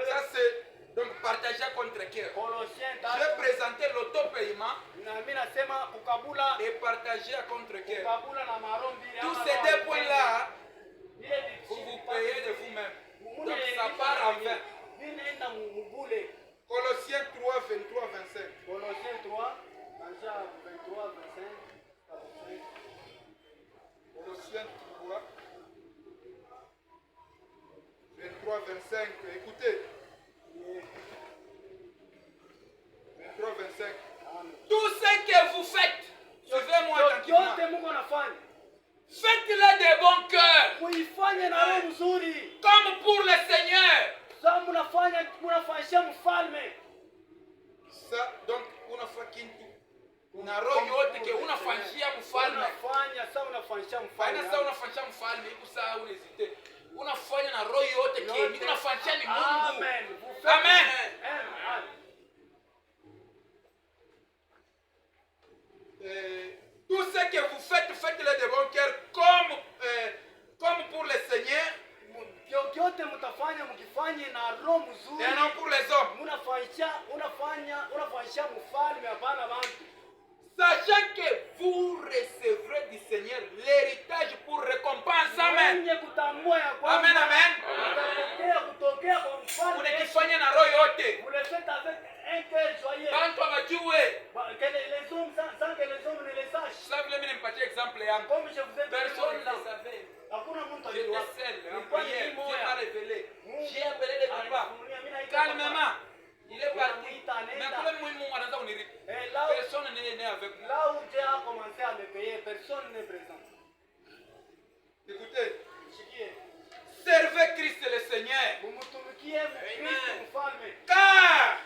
Ça c'est donc partager à contre-cœur. Colossiens Je vais présenter l'auto-paiement na mimi nasema kukabula et partager à contre-cœur. kukabula na marombi. Tous ces deux points-là, vous vous payez de vous-même. Donc ça part en vain. Ninaenda mubule. Colossiens 3, 23, 25. Colossiens 3, déjà 23, 25. Colossiens 3, 23, 25. Écoutez. 23, 25. Tout ce que vous faites, suivez-moi tranquillement. Yote Mungu anafanya. Faites-le de bon cœur. Muifanye na roho mzuri. Comme pour le Seigneur. Sasa munafanyia mfalme. Ça, donc, unafanya kitu na roho yote ke unafanyia mfalme. Unafanya sasa unafanyia mfalme. Sasa unafanyia mfalme, ikusaa unezite. Unafanya na roho yote ke ni unafanyia ni Mungu. Amen. Amen. Tout ce que vous faites, faites-le de bon cœur comme pour le Seigneur. Yote mtafanya mkifanye na roho mzuri. Et non pour les hommes. Unafanyia mfalme hapana bantu. Sachant que vous recevrez du Seigneur l'héritage pour récompense. Amen. Amen, amen. Unakifanya na roho yote. Bantu wajue. Sasa vile mimi nimpatie exemple yangu. Personne ne savait. J'étais seul, en prière, Dieu m'a révélé. J'ai appelé le papa. Calmement. Il est parti. Mais comme moi, mon anaza uniripi. Personne n'est né avec moi. Là où Dieu a commencé à me payer, personne n'est présent. Écoutez. Servez Christ le Seigneur. Car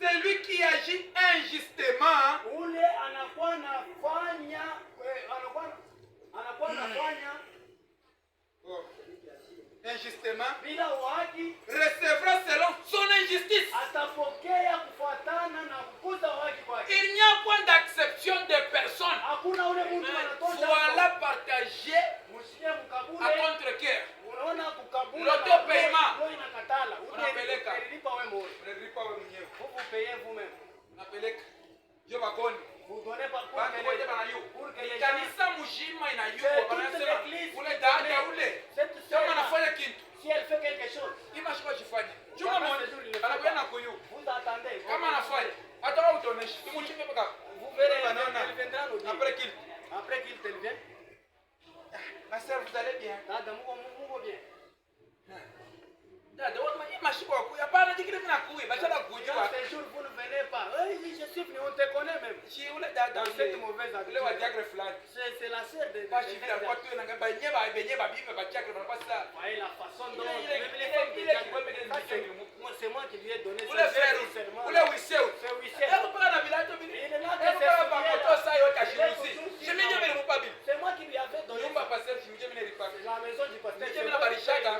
celui qui agit injustement injustement recevra selon son injustice. Il n'y a point d'acception de personne. Voilà partager L'auto paiement. Wewe unakatala. Unapeleka. Unalipa wewe mmoja. Unalipa wewe mwenyewe. Vous payez vous-même. Napeleka. Jo bakoni. Vous donnez pas pour Bantu que wote les banayua. pour que les Kanisa mzima inayua. C'est toute Wanasema l'église ule qui dada connaît. ule. Cette Kama sœur, anafanya kitu. si elle fait quelque chose, Ima shiko jifanye. Chuma Kama mmoja. ce jour, il le fait Anakuja pas. na kuyu. vous attendez. Kama anafanya. Hata wewe utaonesha. Tumuchimbe mpaka. Vous verrez, Banana. elle viendra nous dire. Après qu'il. Après qu'il te vient, Ma sœur, vous allez bien? dada, Mungu bien. Dada, wewe mwenyewe mashiko yako. Hapana jikile mimi nakuya. Bachala Quand kujua. ces jours vous ne venez pas, oui, je suis venu, on te connaît même. Chi ule dada Dans cette mauvaise ule wa habitude. diagre fulani. C'est la sœur de Bashi vile alikuwa tu na ngamba benye babibe bachakre banakuwa sasa. voyez la façon dont Il est- même il les est- femmes il de est- Dieu, il est- ça, c'est moi qui lui ai donné Ule ce frère, seulement. ule wiseu. C'est Wissem. Yako paka na vilato Il vile. est là que Yako c'est paka signé pa là. moto saa yote Il est ashirusi. toujours Je mimi mimi mupa bibi. C'est moi qui lui avais donné Nyumba passer chimije mimi nilipa. la maison du pasteur. Nije C'est mimi moi qui- nabarishaka.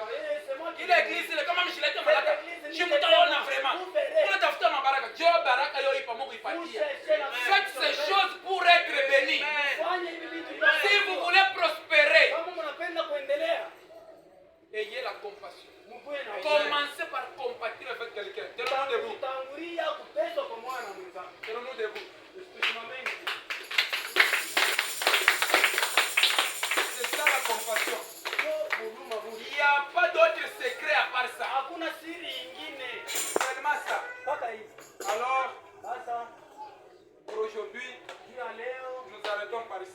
C'est moi qui Ile église ile kama mshilete malaka. église, Je ni mtaona église, vraiment. vous verrez. Kuna tafuta mabaraka. Jo baraka yo ipa Mungu Vous ipatia. cherchez la Faites ces choses pour être bénis. Fanye hivi vitu Si vous voulez prospérer, kama mnapenda kuendelea, ayez la compassion. mkuwe na Commencez par compatir avec quelqu'un. Tenons-nous debout. kutangulia kupeswa kwa mwana mwenzako. Tenons-nous debout. Tusimameni. C'est ça la compassion. Ndio huruma huu. Il n'y a pas d'autre secret à part ça. Hakuna siri ingine Seulement ça. mpaka hivi. Alors, Sasa pour aujourd'hui, juu ya leo nous arrêtons par ici.